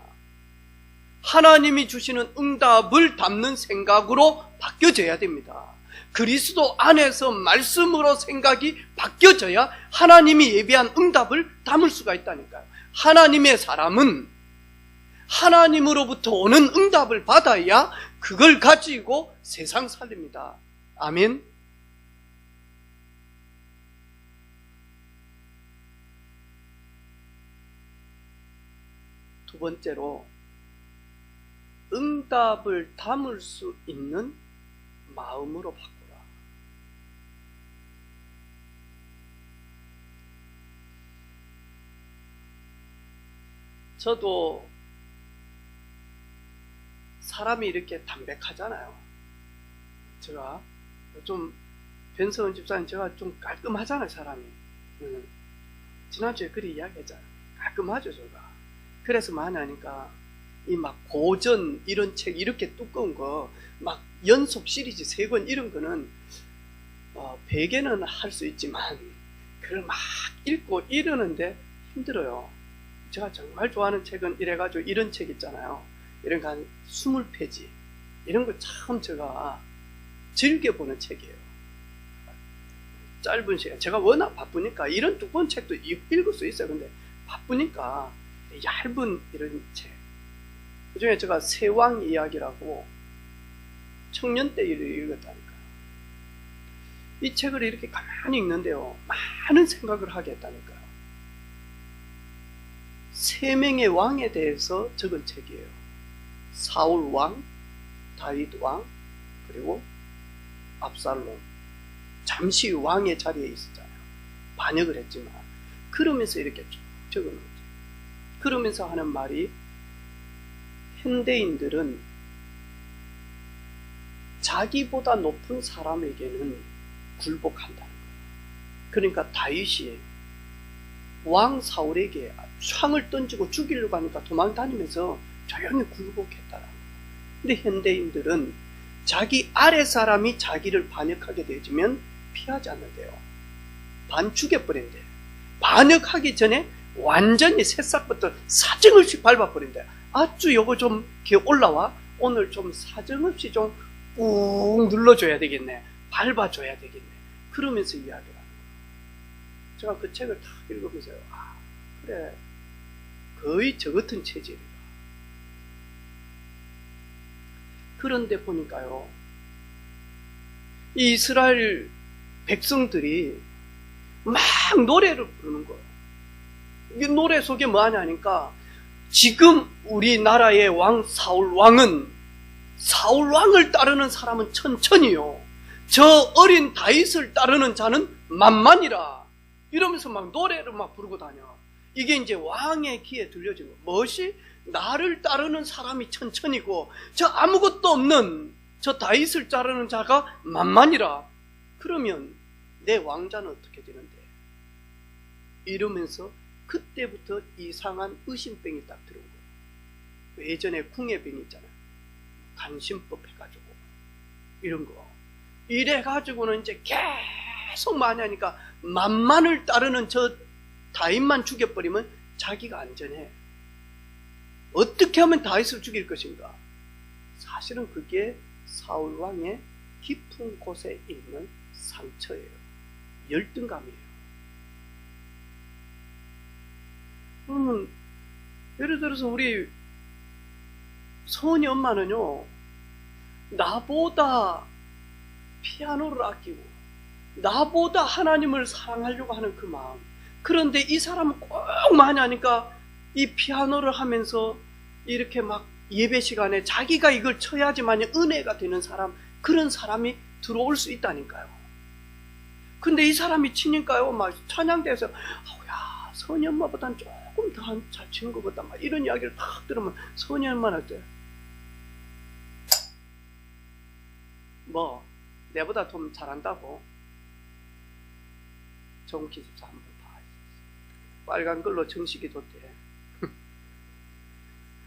하나님이 주시는 응답을 담는 생각으로 바뀌어져야 됩니다. 그리스도 안에서 말씀으로 생각이 바뀌어져야 하나님이 예비한 응답을 담을 수가 있다니까요. 하나님의 사람은 하나님으로부터 오는 응답을 받아야 그걸 가지고 세상 살립니다. 아멘. 두 번째로, 응답을 담을 수 있는 마음으로 바꾸라. 저도 사람이 이렇게 담백하잖아요. 제가 좀, 변성은 집사님 제가 좀 깔끔하잖아요, 사람이. 지난주에 그리 이야기했잖아요. 깔끔하죠, 제가. 그래서 많이 하니까 이 막 고전 이런 책 이렇게 두꺼운 거 막 연속 시리즈 3권 이런 거는 베개는 할 수 있지만 그걸 막 읽고 이러는데 힘들어요. 제가 정말 좋아하는 책은 이래가지고 이런 책 있잖아요. 이런 거 한 20페이지 이런 거 참 제가 즐겨보는 책이에요. 짧은 시간, 제가 워낙 바쁘니까 이런 두꺼운 책도 읽을 수 있어요. 근데 바쁘니까 얇은 이런 책, 그 중에 제가 세왕 이야기라고 청년 때 읽었다니까요. 이 책을 이렇게 가만히 읽는데요, 많은 생각을 하게 했다니까요. 3명의 왕에 대해서 적은 책이에요. 사울 왕, 다윗 왕, 그리고 압살롬. 잠시 왕의 자리에 있었잖아요. 반역을 했지만. 그러면서 이렇게 쭉 적어놓은 거죠. 그러면서 하는 말이 현대인들은 자기보다 높은 사람에게는 굴복한다는 거예요. 그러니까 다윗이 왕 사울에게 창을 던지고 죽이려고 하니까 도망다니면서 조용히 굴복했다는 거예요. 근데 현대인들은 자기 아래 사람이 자기를 반역하게 되면 피하지 않는데요. 반 죽여버린대요. 반역하기 전에 완전히 새싹부터 사정없이 밟아버린대요. 아주 요거 좀 이렇게 올라와. 오늘 좀 사정없이 좀 꾹 눌러줘야 되겠네. 밟아줘야 되겠네. 그러면서 이야기를 하는 거예요. 제가 그 책을 다 읽으면서 그래, 거의 저 같은 체질이다. 그런데 보니까요, 이 이스라엘 백성들이 막 노래를 부르는 거예요. 이 노래 속에 뭐 하냐니까, 지금 우리나라의 왕 사울왕은, 사울왕을 따르는 사람은 천천히요, 저 어린 다윗을 따르는 자는 만만이라, 이러면서 막 노래를 막 부르고 다녀. 이게 이제 왕의 귀에 들려진 거예요. 무엇이? 나를 따르는 사람이 천천히고 저 아무것도 없는 저 다윗을 따르는 자가 만만이라. 그러면 내 왕자는 어떻게 되는데? 이러면서 그때부터 이상한 의심병이 딱 들어온 거예요. 예전에 궁예병이 있잖아요. 간신법 해가지고 이런 거 이래가지고는 이제 계속 많이 하니까 만만을 따르는 저 다윗만 죽여버리면 자기가 안전해. 어떻게 하면 다윗을 죽일 것인가? 사실은 그게 사울왕의 깊은 곳에 있는 상처예요. 열등감이에요. 그러면 예를 들어서 우리 소은이 엄마는요, 나보다 피아노를 아끼고 나보다 하나님을 사랑하려고 하는 그 마음. 그런데 이 사람은 꼭 많이 하니까 이 피아노를 하면서 이렇게 막 예배 시간에 자기가 이걸 쳐야지만 은혜가 되는 사람, 그런 사람이 들어올 수 있다니까요. 근데 이 사람이 치니까요, 막 찬양대에서 야, 선희 엄마보단 조금 더 잘 치는 것 같다, 막 이런 이야기를 딱 들으면 선희 엄마는 어때요? 뭐 내보다 좀 잘한다고? 좋은 기술사 한번 다 빨간 걸로 정식이 뒀대.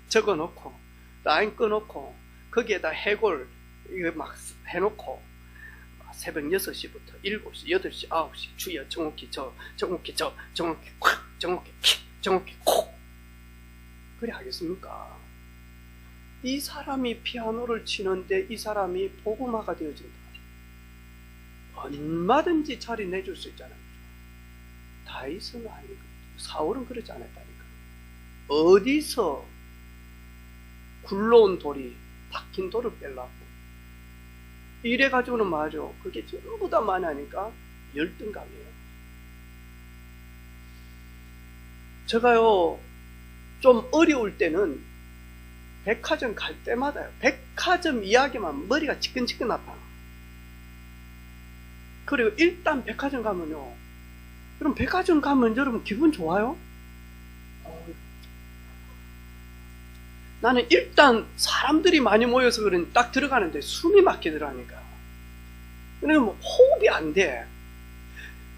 적어놓고 라인 꺼놓고 거기에다 해골 이거 막 해놓고 새벽 6시부터 7시, 8시, 9시 주여 정옥히 저, 정옥히 저, 정옥히 콱, 정옥히 킥, 정옥히 콕. 그래 하겠습니까? 이 사람이 피아노를 치는데 이 사람이 복음화가 되어진다. 얼마든지 자리 내줄 수 있잖아요. 다윗은 아니고 사울은 그러지 않았다니까. 어디서 굴러온 돌이 박힌 돌을 빼려고 이래가지고는 맞아. 그게 전부 다 많으니까 열등감이에요. 제가요 좀 어려울 때는 백화점 갈 때마다요, 백화점 이야기만 머리가 지끈지끈 아파요. 그리고 일단 백화점 가면요, 그럼 백화점 가면 여러분 기분 좋아요? 나는 일단 사람들이 많이 모여서 그런 딱 들어가는데 숨이 막히더라니까. 그러니까 뭐 호흡이 안 돼.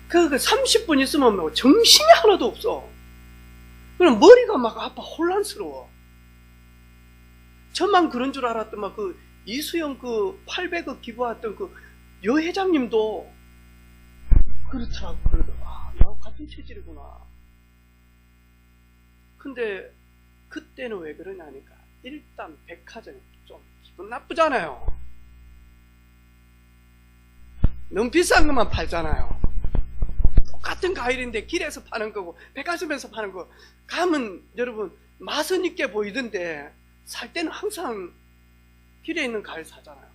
그 30분 있으면 뭐 정신이 하나도 없어. 그럼 머리가 막 아파, 혼란스러워. 저만 그런 줄 알았더만 그 이수영 그 800억 기부했던 그 여회장님도 그렇더라고. 그러더라. 나하고 같은 체질이구나. 근데 그때는 왜 그러냐니까, 일단 백화점이 좀 기분 나쁘잖아요. 너무 비싼 것만 팔잖아요. 똑같은 과일인데 길에서 파는 거고 백화점에서 파는 거 가면 여러분 맛은 있게 보이던데 살 때는 항상 길에 있는 과일 사잖아요.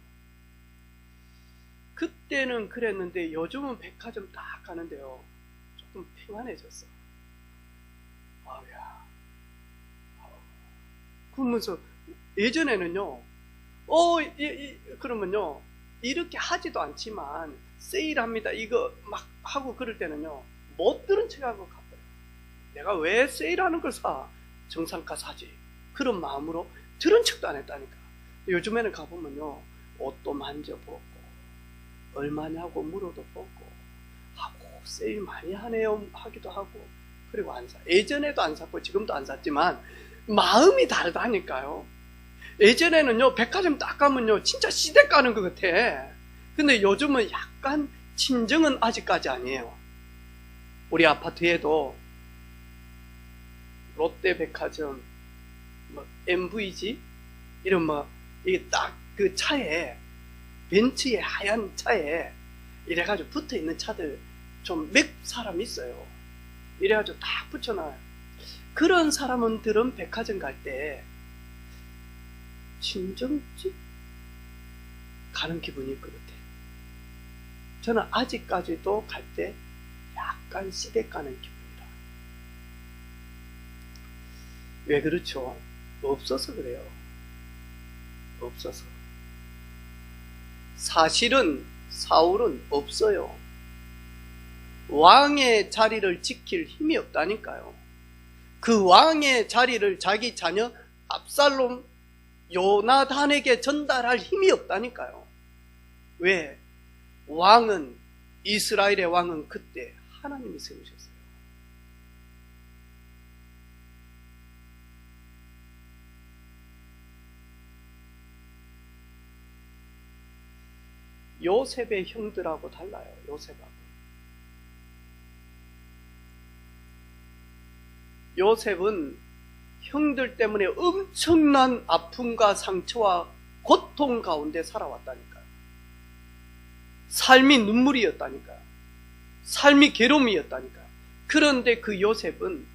그때는 그랬는데 요즘은 백화점 딱 가는데요, 조금 평안해졌어. 아우야. 그러면서 예전에는요, 그러면요, 이렇게 하지도 않지만 세일합니다 이거 막 하고 그럴 때는요 못 들은 척하고 가버려요. 내가 왜 세일하는 걸 사? 정상가 사지. 그런 마음으로 들은 척도 안 했다니까. 요즘에는 가보면요, 옷도 만져보고 얼마냐고 물어도 보고 하고 세일 많이 하네요 하기도 하고, 그리고 안 사. 예전에도 안 샀고 지금도 안 샀지만 마음이 다르다니까요. 예전에는요, 백화점 딱 가면요 진짜 시댁 가는 것 같아. 근데 요즘은 약간 친정은 아직까지 아니에요. 우리 아파트에도 롯데백화점, 뭐 MVG 이런 뭐 이게 딱 그 차에, 벤츠의 하얀 차에 이래가지고 붙어 있는 차들 좀 몇 사람 있어요. 이래가지고 딱 붙여놔요. 그런 사람들은 백화점 갈 때 친정집 가는 기분일 것 같아요. 저는 아직까지도 갈 때 약간 시댁 가는 기분이다. 왜 그렇죠? 없어서 그래요. 없어서. 사실은 사울은 없어요. 왕의 자리를 지킬 힘이 없다니까요. 그 왕의 자리를 자기 자녀 압살롬, 요나단에게 전달할 힘이 없다니까요. 왜? 왕은, 이스라엘의 왕은 그때 하나님이 세우셨어요. 요셉의 형들하고 달라요. 요셉하고. 요셉은 형들 때문에 엄청난 아픔과 상처와 고통 가운데 살아왔다니까요. 삶이 눈물이었다니까요. 삶이 괴로움이었다니까요. 그런데 그 요셉은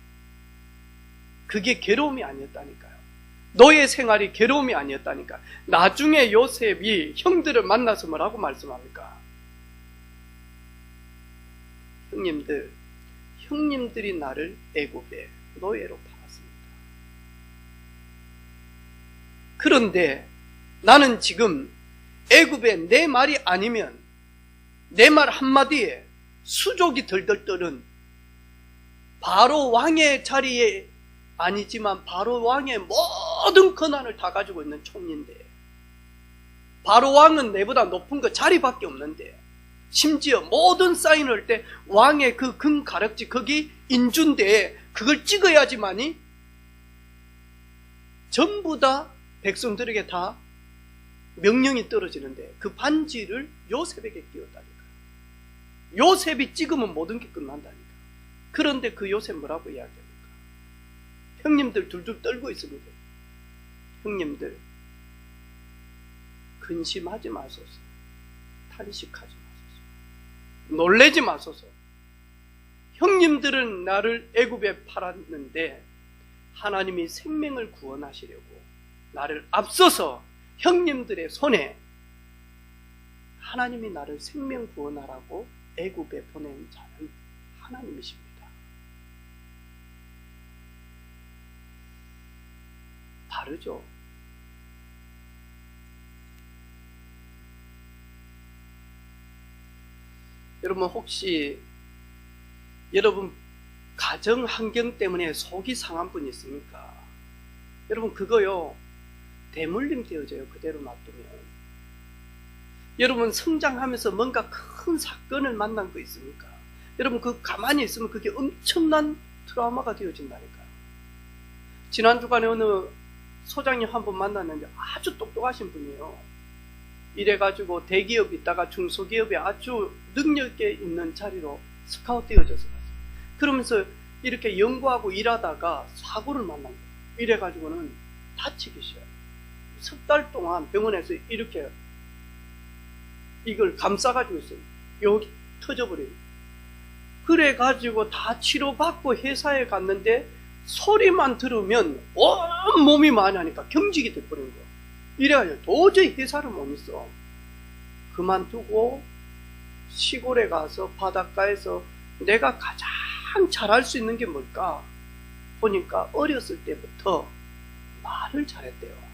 그게 괴로움이 아니었다니까요. 너의 생활이 괴로움이 아니었다니까. 나중에 요셉이 형들을 만나서 뭐라고 말씀합니까? 형님들이 나를 애굽에 노예로 팔았습니다. 그런데 나는 지금 애굽에 내 말이 아니면, 내 말 한마디에 수족이 덜덜 떠는 바로 왕의 자리에 아니지만 바로 왕의 모든 권한을 다 가지고 있는 총리인데, 바로 왕은 내보다 높은 거 자리밖에 없는데, 심지어 모든 사인을 할 때 왕의 그 금 가락지 거기 인준대에 그걸 찍어야지만이 전부 다 백성들에게 다 명령이 떨어지는데, 그 반지를 요셉에게 끼웠다니까요. 요셉이 찍으면 모든 게 끝난다니까. 그런데 그 요셉 뭐라고 이야기합니까? 형님들 둘둘 떨고 있습니다. 형님들 근심하지 마소서, 탄식하지 마소서, 놀래지 마소서. 형님들은 나를 애굽에 팔았는데 하나님이 생명을 구원하시려고 나를 앞서서 형님들의 손에 하나님이 나를 생명 구원하라고 애굽에 보낸 자는 하나님이십니다. 다르죠. 여러분 혹시 여러분 가정 환경 때문에 속이 상한 분 있습니까? 여러분 그거요 대물림 되어져요. 그대로 놔두면. 여러분 성장하면서 뭔가 큰 사건을 만난 거 있습니까? 여러분 그 가만히 있으면 그게 엄청난 트라우마가 되어진다니까요. 지난 주간에 어느 소장님 한 분 만났는데 아주 똑똑하신 분이에요. 이래가지고 대기업 있다가 중소기업에 아주 능력있게 있는 자리로 스카웃 되어져서 갔어요. 그러면서 이렇게 연구하고 일하다가 사고를 만난 거예요. 이래가지고는 다치기 싫어요. 석 달 동안 병원에서 이렇게 이걸 감싸가지고 있어요. 여기 터져버려요. 그래가지고 다 치료받고 회사에 갔는데 소리만 들으면 온 몸이 많이 하니까 경직이 돼버린 거예요. 이래가지고 도저히 회사를 못 있어. 그만두고 시골에 가서 바닷가에서 내가 가장 잘할 수 있는 게 뭘까? 보니까 어렸을 때부터 말을 잘했대요.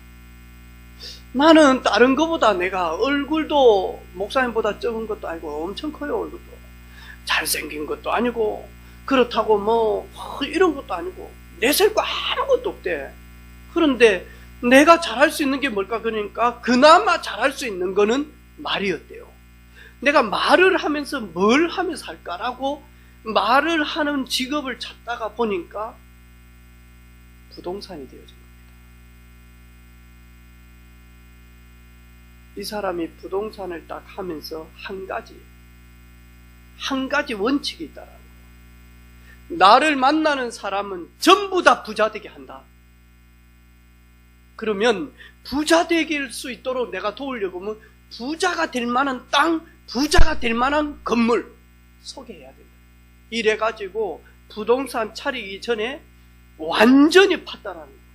나는 다른 것보다 내가 얼굴도 목사님보다 적은 것도 아니고 엄청 커요. 얼굴도 잘생긴 것도 아니고 그렇다고 뭐 이런 것도 아니고 내셀 거 아무것도 없대. 그런데 내가 잘할 수 있는 게 뭘까? 그러니까 그나마 잘할 수 있는 거는 말이었대요. 내가 말을 하면서 뭘 하면서 할까라고 말을 하는 직업을 찾다가 보니까 부동산이 되어진 겁니다. 이 사람이 부동산을 딱 하면서 한 가지 원칙이 있다라는 거예요. 나를 만나는 사람은 전부 다 부자 되게 한다. 그러면 부자 되길 수 있도록 내가 도우려고 하면 부자가 될 만한 땅, 부자가 될 만한 건물 소개해야 된다. 이래가지고 부동산 차리기 전에 완전히 팠다라는 거예요.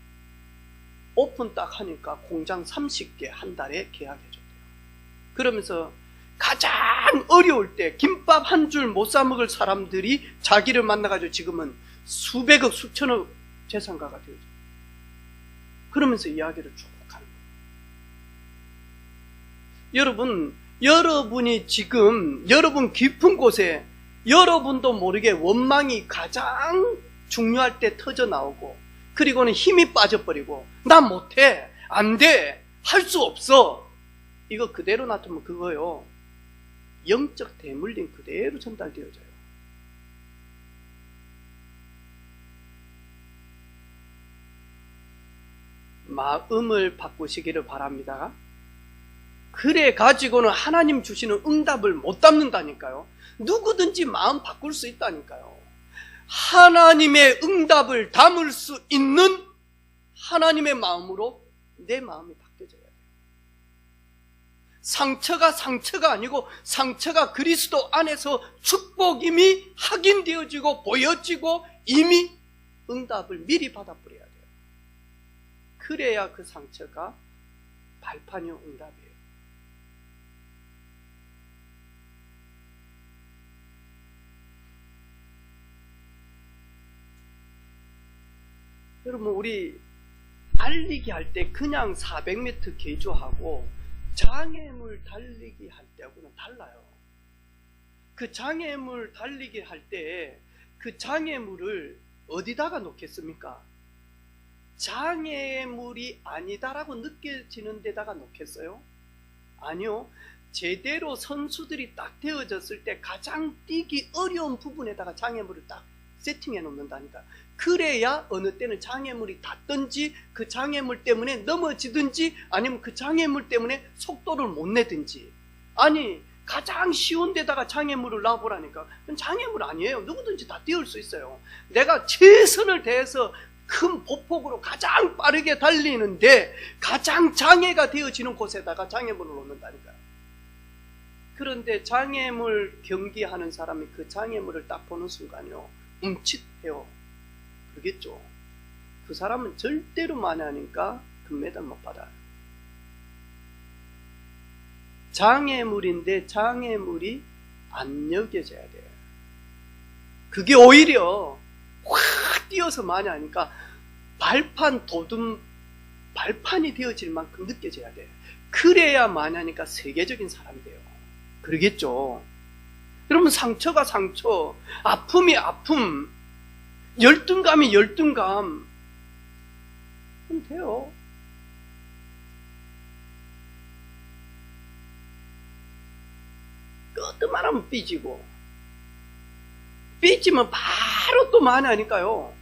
오픈 딱 하니까 공장 30개 한 달에 계약해줬대요. 그러면서 가장 어려울 때 김밥 한 줄 못 사 먹을 사람들이 자기를 만나가지고 지금은 수백억, 수천억 재산가가 되어져. 그러면서 이야기를 쭉 하는 거예요. 여러분이 지금 여러분 깊은 곳에 여러분도 모르게 원망이 가장 중요할 때 터져 나오고, 그리고는 힘이 빠져버리고 나 못해, 안 돼, 할 수 없어, 이거 그대로 놔두면 그거요, 영적 대물림 그대로 전달되어져요. 마음을 바꾸시기를 바랍니다. 그래 가지고는 하나님 주시는 응답을 못 담는다니까요. 누구든지 마음 바꿀 수 있다니까요. 하나님의 응답을 담을 수 있는 하나님의 마음으로 내 마음이 바뀌어져야 돼요. 상처가 아니고 상처가 그리스도 안에서 축복임이 확인되어지고 보여지고 이미 응답을 미리 받아버려야 돼요. 그래야 그 상처가 발판형 응답이에요. 여러분, 우리 달리기 할 때 그냥 400m 개조하고 장애물 달리기 할 때하고는 달라요. 그 장애물 달리기 할 때 그 장애물을 어디다가 놓겠습니까? 장애물이 아니다라고 느껴지는 데다가 놓겠어요? 아니요. 제대로 선수들이 딱 되어졌을 때 가장 뛰기 어려운 부분에다가 장애물을 딱 세팅해 놓는다니까. 그래야 어느 때는 장애물이 닿든지 그 장애물 때문에 넘어지든지 아니면 그 장애물 때문에 속도를 못 내든지. 아니, 가장 쉬운 데다가 장애물을 놔보라니까. 그건 장애물 아니에요. 누구든지 다 뛰어올 수 있어요. 내가 최선을 다해서 큰 보폭으로 가장 빠르게 달리는데 가장 장애가 되어지는 곳에다가 장애물을 놓는다니까요. 그런데 장애물 경기하는 사람이 그 장애물을 딱 보는 순간요, 움칫해요. 그러겠죠. 그 사람은 절대로 만회하니까 금메달 못 받아요. 장애물인데 장애물이 안 여겨져야 돼요. 그게 오히려 확 뛰어서 만회하니까 발판이 되어질 만큼 느껴져야 돼요. 그래야 만회하니까 세계적인 사람이 돼요. 그러겠죠. 여러분, 상처가 상처, 아픔이 아픔, 열등감이 열등감, 그럼 돼요. 끄트만하면 삐지고, 삐지면 바로 또 만회하니까요,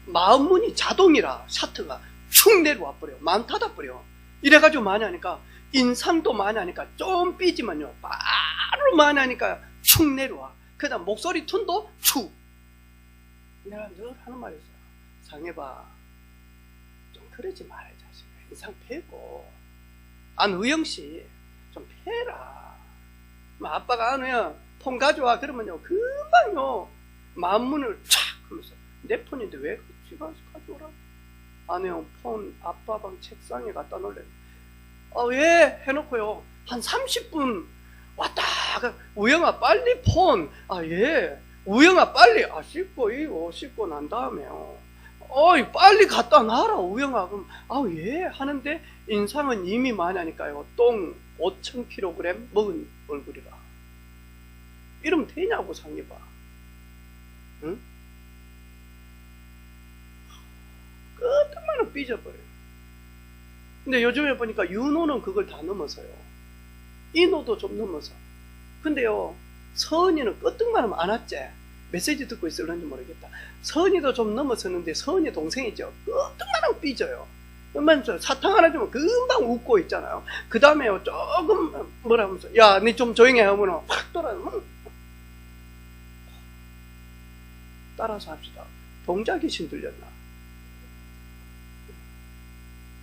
마음문이 자동이라 샤트가 축 내려와 버려요. 마음 닫아 버려요. 이래가지고 만회하니까, 인상도 만회하니까 좀 삐지면요 바로 만회하니까 축 내려와. 그 다음 목소리 톤도 축. 내가 늘 하는 말이 있어요. 상해봐, 좀 그러지 마라, 이 자식아. 인상 패고, 안우영씨 좀 패라. 아빠가 안우야 폰 가져와 그러면요 금방요 마음문을 촥 하면서, 내 폰인데 왜 집안에서 가져오라. 안우야 폰 아빠 방 책상에 갖다 놓을래. 왜? 해놓고요 한 30분 왔다가, 우영아 빨리 폰. 예. 우영아 빨리. 씻고 이거 씻고 난 다음에요. 빨리 갖다 놔라 우영아. 그럼 예 하는데 인상은 이미 많이 하니까요, 똥 5,000kg 먹은 얼굴이라. 이러면 되냐고. 상해봐. 응? 삐져버려요. 근데 요즘에 보니까 윤호는 그걸 다 넘어서요. 인호도 좀 넘어서. 근데요, 서은이는 끄떡만 하면 안 왔지. 메시지 듣고 있을런지 모르겠다. 서은이도 좀 넘어서는데, 서은이 동생이죠. 끄떡만 하면 삐져요. 그러면서 사탕 하나 주면 금방 웃고 있잖아요. 그 다음에요, 조금 뭐라 하면서, 야, 니 좀 조용히 해 하면 확 돌아요. 따라서 합시다. 동자 귀신 들렸나?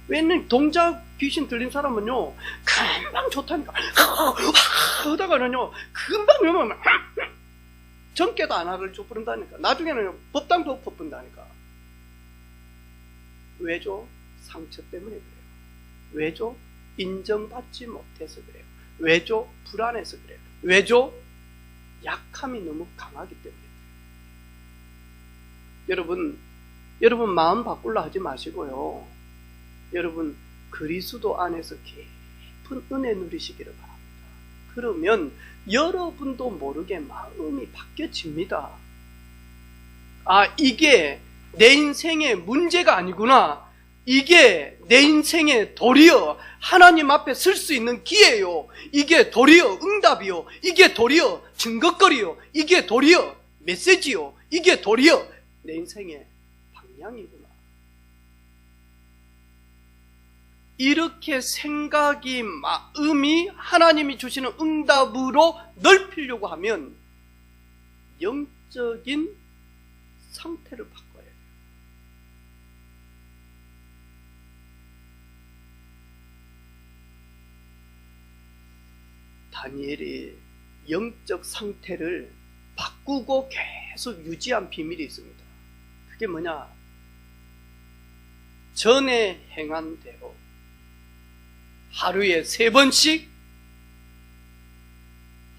왜냐면 동자 귀신 들린 사람은요, 금방 좋다니까. 하다가는요, 금방 이러면 정깨도 안 하를 줘 부른다니까. 나중에는 법당도 엎어본다니까. 왜죠? 상처 때문에 그래요. 왜죠? 인정받지 못해서 그래요. 왜죠? 불안해서 그래요. 왜죠? 약함이 너무 강하기 때문에 그래요. 여러분 마음 바꾸려 하지 마시고요. 여러분 그리스도 안에서 깊은 은혜 누리시기를 바랍니다. 그러면 여러분도 모르게 마음이 바뀌어집니다. 아, 이게 내 인생의 문제가 아니구나. 이게 내 인생의 도리어 하나님 앞에 설 수 있는 기회요. 이게 도리어 응답이요. 이게 도리어 증거거리요. 이게 도리어 메시지요. 이게 도리어 내 인생의 방향이구나. 이렇게 생각이, 마음이 하나님이 주시는 응답으로 넓히려고 하면 영적인 상태를 바꿔야 돼요. 다니엘이 영적 상태를 바꾸고 계속 유지한 비밀이 있습니다. 그게 뭐냐? 전에 행한 대로 하루에 3번씩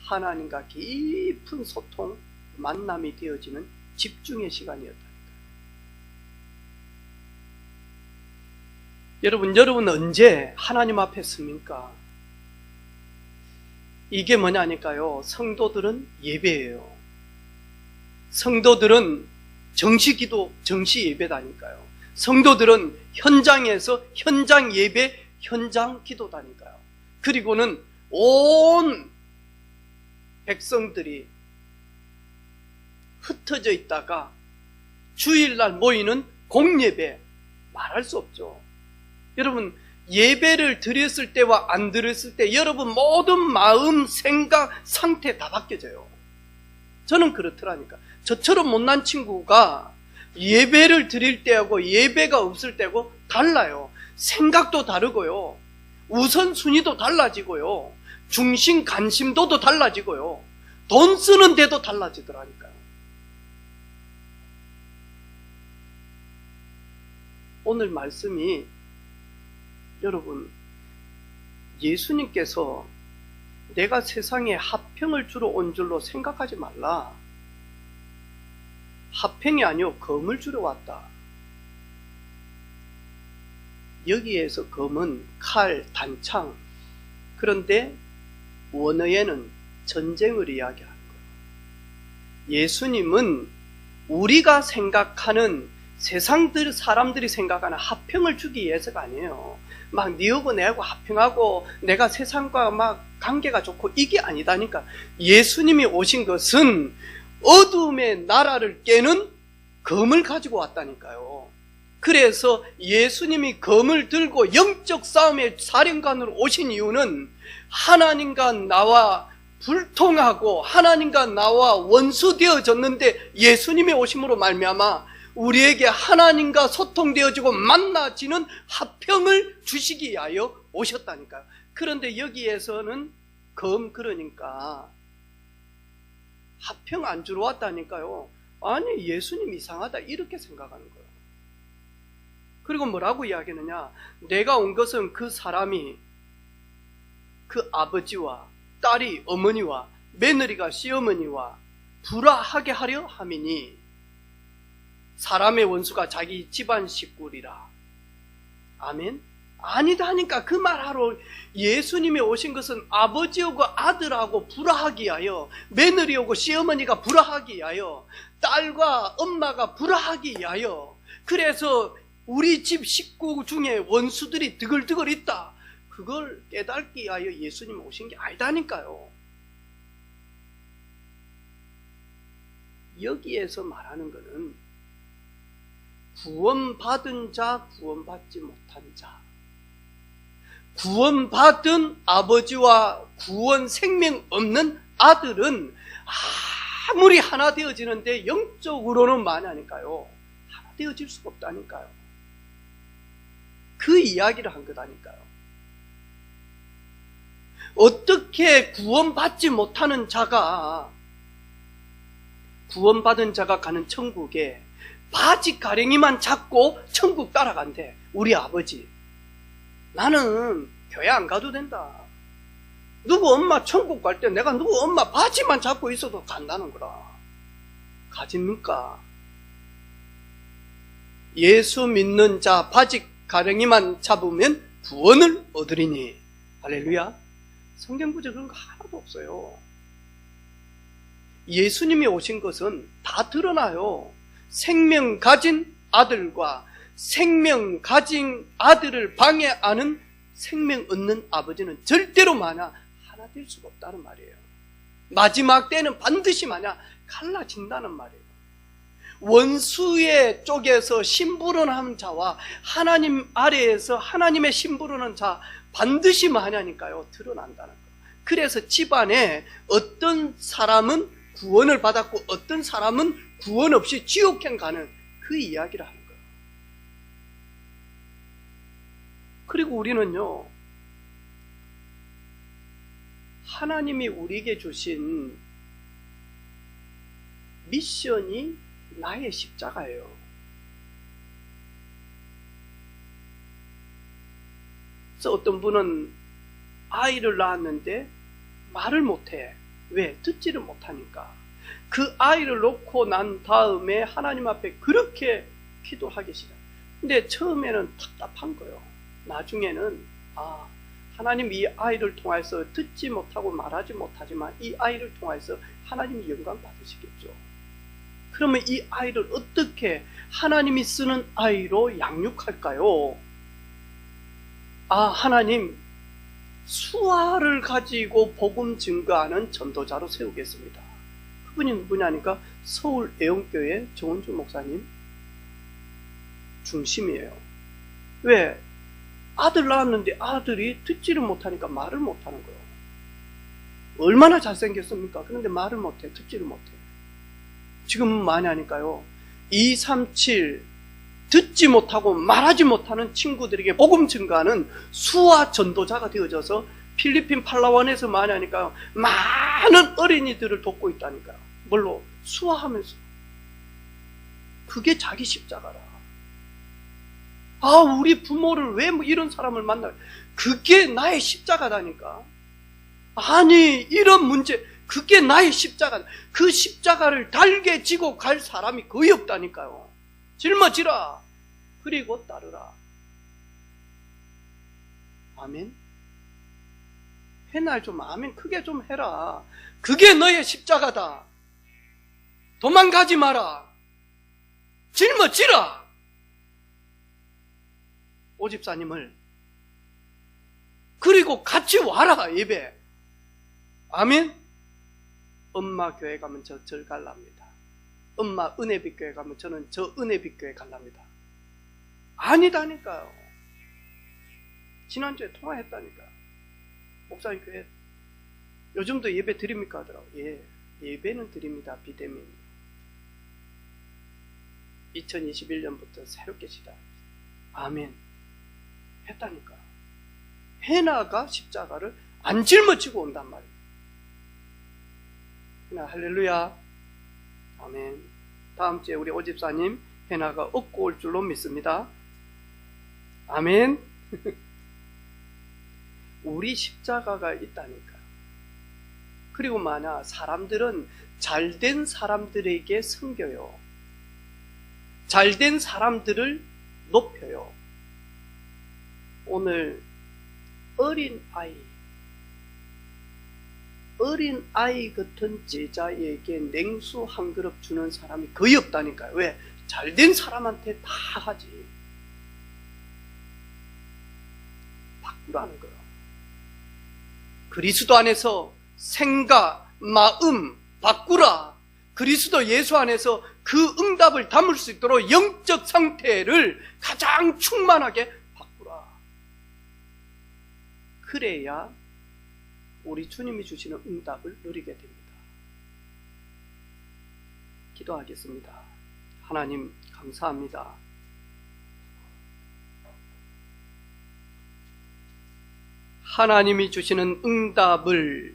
하나님과 깊은 소통, 만남이 되어지는 집중의 시간이었다니까요. 여러분 언제 하나님 앞에 섭니까? 이게 뭐냐니까요. 성도들은 예배예요. 성도들은 정시기도, 정시 예배다니까요. 성도들은 현장에서 현장 예배, 현장 기도다니까요. 그리고는 온 백성들이 흩어져 있다가 주일날 모이는 공예배, 말할 수 없죠. 여러분 예배를 드렸을 때와 안 드렸을 때 여러분 모든 마음, 생각, 상태 다 바뀌어져요. 저는 그렇더라니까. 저처럼 못난 친구가 예배를 드릴 때하고 예배가 없을 때하고 달라요. 생각도 다르고요. 우선순위도 달라지고요. 중심 관심도도 달라지고요. 돈 쓰는 데도 달라지더라니까요. 오늘 말씀이 여러분, 예수님께서 내가 세상에 화평을 주러 온 줄로 생각하지 말라. 화평이 아니요 검을 주러 왔다. 여기에서 검은 칼, 단창. 그런데 원어에는 전쟁을 이야기하는 거예요. 예수님은 우리가 생각하는 세상들 사람들이 생각하는 화평을 주기 위해서가 아니에요. 막 니하고 내하고 화평하고 내가 세상과 막 관계가 좋고 이게 아니다니까. 예수님이 오신 것은 어둠의 나라를 깨는 검을 가지고 왔다니까요. 그래서 예수님이 검을 들고 영적 싸움의 사령관으로 오신 이유는 하나님과 나와 불통하고 하나님과 나와 원수되어졌는데 예수님이 오심으로 말미암아 우리에게 하나님과 소통되어지고 만나지는 화평을 주시기 위하여 오셨다니까요. 그런데 여기에서는 그러니까 화평 안 주러 왔다니까요. 아니 예수님 이상하다 이렇게 생각하는 거예요. 그리고 뭐라고 이야기하느냐? 내가 온 것은 그 사람이 그 아버지와 딸이 어머니와 며느리가 시어머니와 불화하게 하려 함이니 사람의 원수가 자기 집안 식구리라. 아멘? 아니다 하니까 그 말하러 예수님이 오신 것은 아버지하고 아들하고 불화하기 위하여, 며느리하고 시어머니가 불화하기 위하여, 딸과 엄마가 불화하기 위하여, 그래서 우리 집 식구 중에 원수들이 드글드글 있다. 그걸 깨닫기 위하여 예수님 오신 게 아니다니까요. 여기에서 말하는 것은 구원받은 자, 구원받지 못한 자, 구원받은 아버지와 구원 생명 없는 아들은 아무리 하나 되어지는데 영적으로는 만하니까요, 하나 되어질 수가 없다니까요. 그 이야기를 한 거다니까요. 어떻게 구원받지 못하는 자가, 구원받은 자가 가는 천국에 바지 가랭이만 잡고 천국 따라간대. 우리 아버지, 나는 교회 안 가도 된다. 누구 엄마 천국 갈 때 내가 누구 엄마 바지만 잡고 있어도 간다는 거라. 가집니까? 예수 믿는 자 바지 가랭이만 잡으면 구원을 얻으리니. 할렐루야. 성경 구절 그런 거 하나도 없어요. 예수님이 오신 것은 다 드러나요. 생명 가진 아들과 생명 가진 아들을 방해하는 생명 얻는 아버지는 절대로 하나 될 수가 없다는 말이에요. 마지막 때는 반드시 갈라진다는 말이에요. 원수의 쪽에서 심부름하는 자와 하나님 아래에서 하나님의 심부름하는 자 반드시 하냐니까요, 드러난다는 거예요. 그래서 집안에 어떤 사람은 구원을 받았고 어떤 사람은 구원 없이 지옥행 가는 그 이야기를 하는 거예요. 그리고 우리는요, 하나님이 우리에게 주신 미션이 나의 십자가예요. 그래서 어떤 분은 아이를 낳았는데 말을 못해. 왜? 듣지를 못하니까. 그 아이를 놓고 난 다음에 하나님 앞에 그렇게 기도를 하기 시작. 근데 처음에는 답답한 거예요. 나중에는 하나님 이 아이를 통해서 듣지 못하고 말하지 못하지만 이 아이를 통해서 하나님이 영광 받으시겠죠. 그러면 이 아이를 어떻게 하나님이 쓰는 아이로 양육할까요? 하나님, 수아를 가지고 복음 증거하는 전도자로 세우겠습니다. 그분이 누구냐니까 서울 애용교회 정은주 목사님 중심이에요. 왜? 아들 낳았는데 아들이 듣지를 못하니까 말을 못하는 거예요. 얼마나 잘생겼습니까? 그런데 말을 못해, 듣지를 못해. 지금은 많이 하니까요, 237 듣지 못하고 말하지 못하는 친구들에게 복음 증거하는 수아 전도자가 되어져서 필리핀 팔라완에서 많이 하니까요, 많은 어린이들을 돕고 있다니까요. 뭘로? 수아하면서. 그게 자기 십자가라. 우리 부모를 왜 이런 사람을 만나? 그게 나의 십자가다니까. 아니, 이런 문제, 그게 나의 십자가. 그 십자가를 달게 지고 갈 사람이 거의 없다니까요. 짊어지라. 그리고 따르라. 아멘. 해날 좀 아멘 크게 좀 해라. 그게 너의 십자가다. 도망가지 마라. 짊어지라. 오집사님을. 그리고 같이 와라, 예배. 아멘. 엄마 교회 가면 저 절 갈랍니다. 엄마 은혜빛 교회 가면 저는 저 은혜빛 교회 갈랍니다. 아니다니까요. 지난주에 통화했다니까요. 목사님 교회 요즘도 예배 드립니까? 하더라고요. 예, 예배는 드립니다. 비대면 2021년부터 새롭게 시작합니다. 아멘. 했다니까요. 해나가 십자가를 안 짊어지고 온단 말이에요. 할렐루야. 아멘. 다음 주에 우리 오집사님 해나가 업고 올 줄로 믿습니다. 아멘. 우리 십자가가 있다니까. 그리고 사람들은 잘된 사람들에게 섬겨요. 잘된 사람들을 높여요. 오늘 어린 아이 같은 제자에게 냉수 한 그릇 주는 사람이 거의 없다니까요. 왜? 잘된 사람한테 다 하지. 바꾸라는 거예요. 그리스도 안에서 생각, 마음 바꾸라. 그리스도 예수 안에서 그 응답을 담을 수 있도록 영적 상태를 가장 충만하게 바꾸라. 그래야 우리 주님이 주시는 응답을 누리게 됩니다. 기도하겠습니다. 하나님 감사합니다. 하나님이 주시는 응답을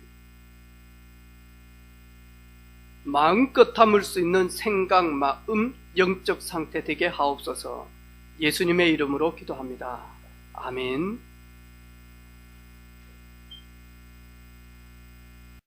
마음껏 담을 수 있는 생각, 마음, 영적 상태 되게 하옵소서. 예수님의 이름으로 기도합니다. 아멘.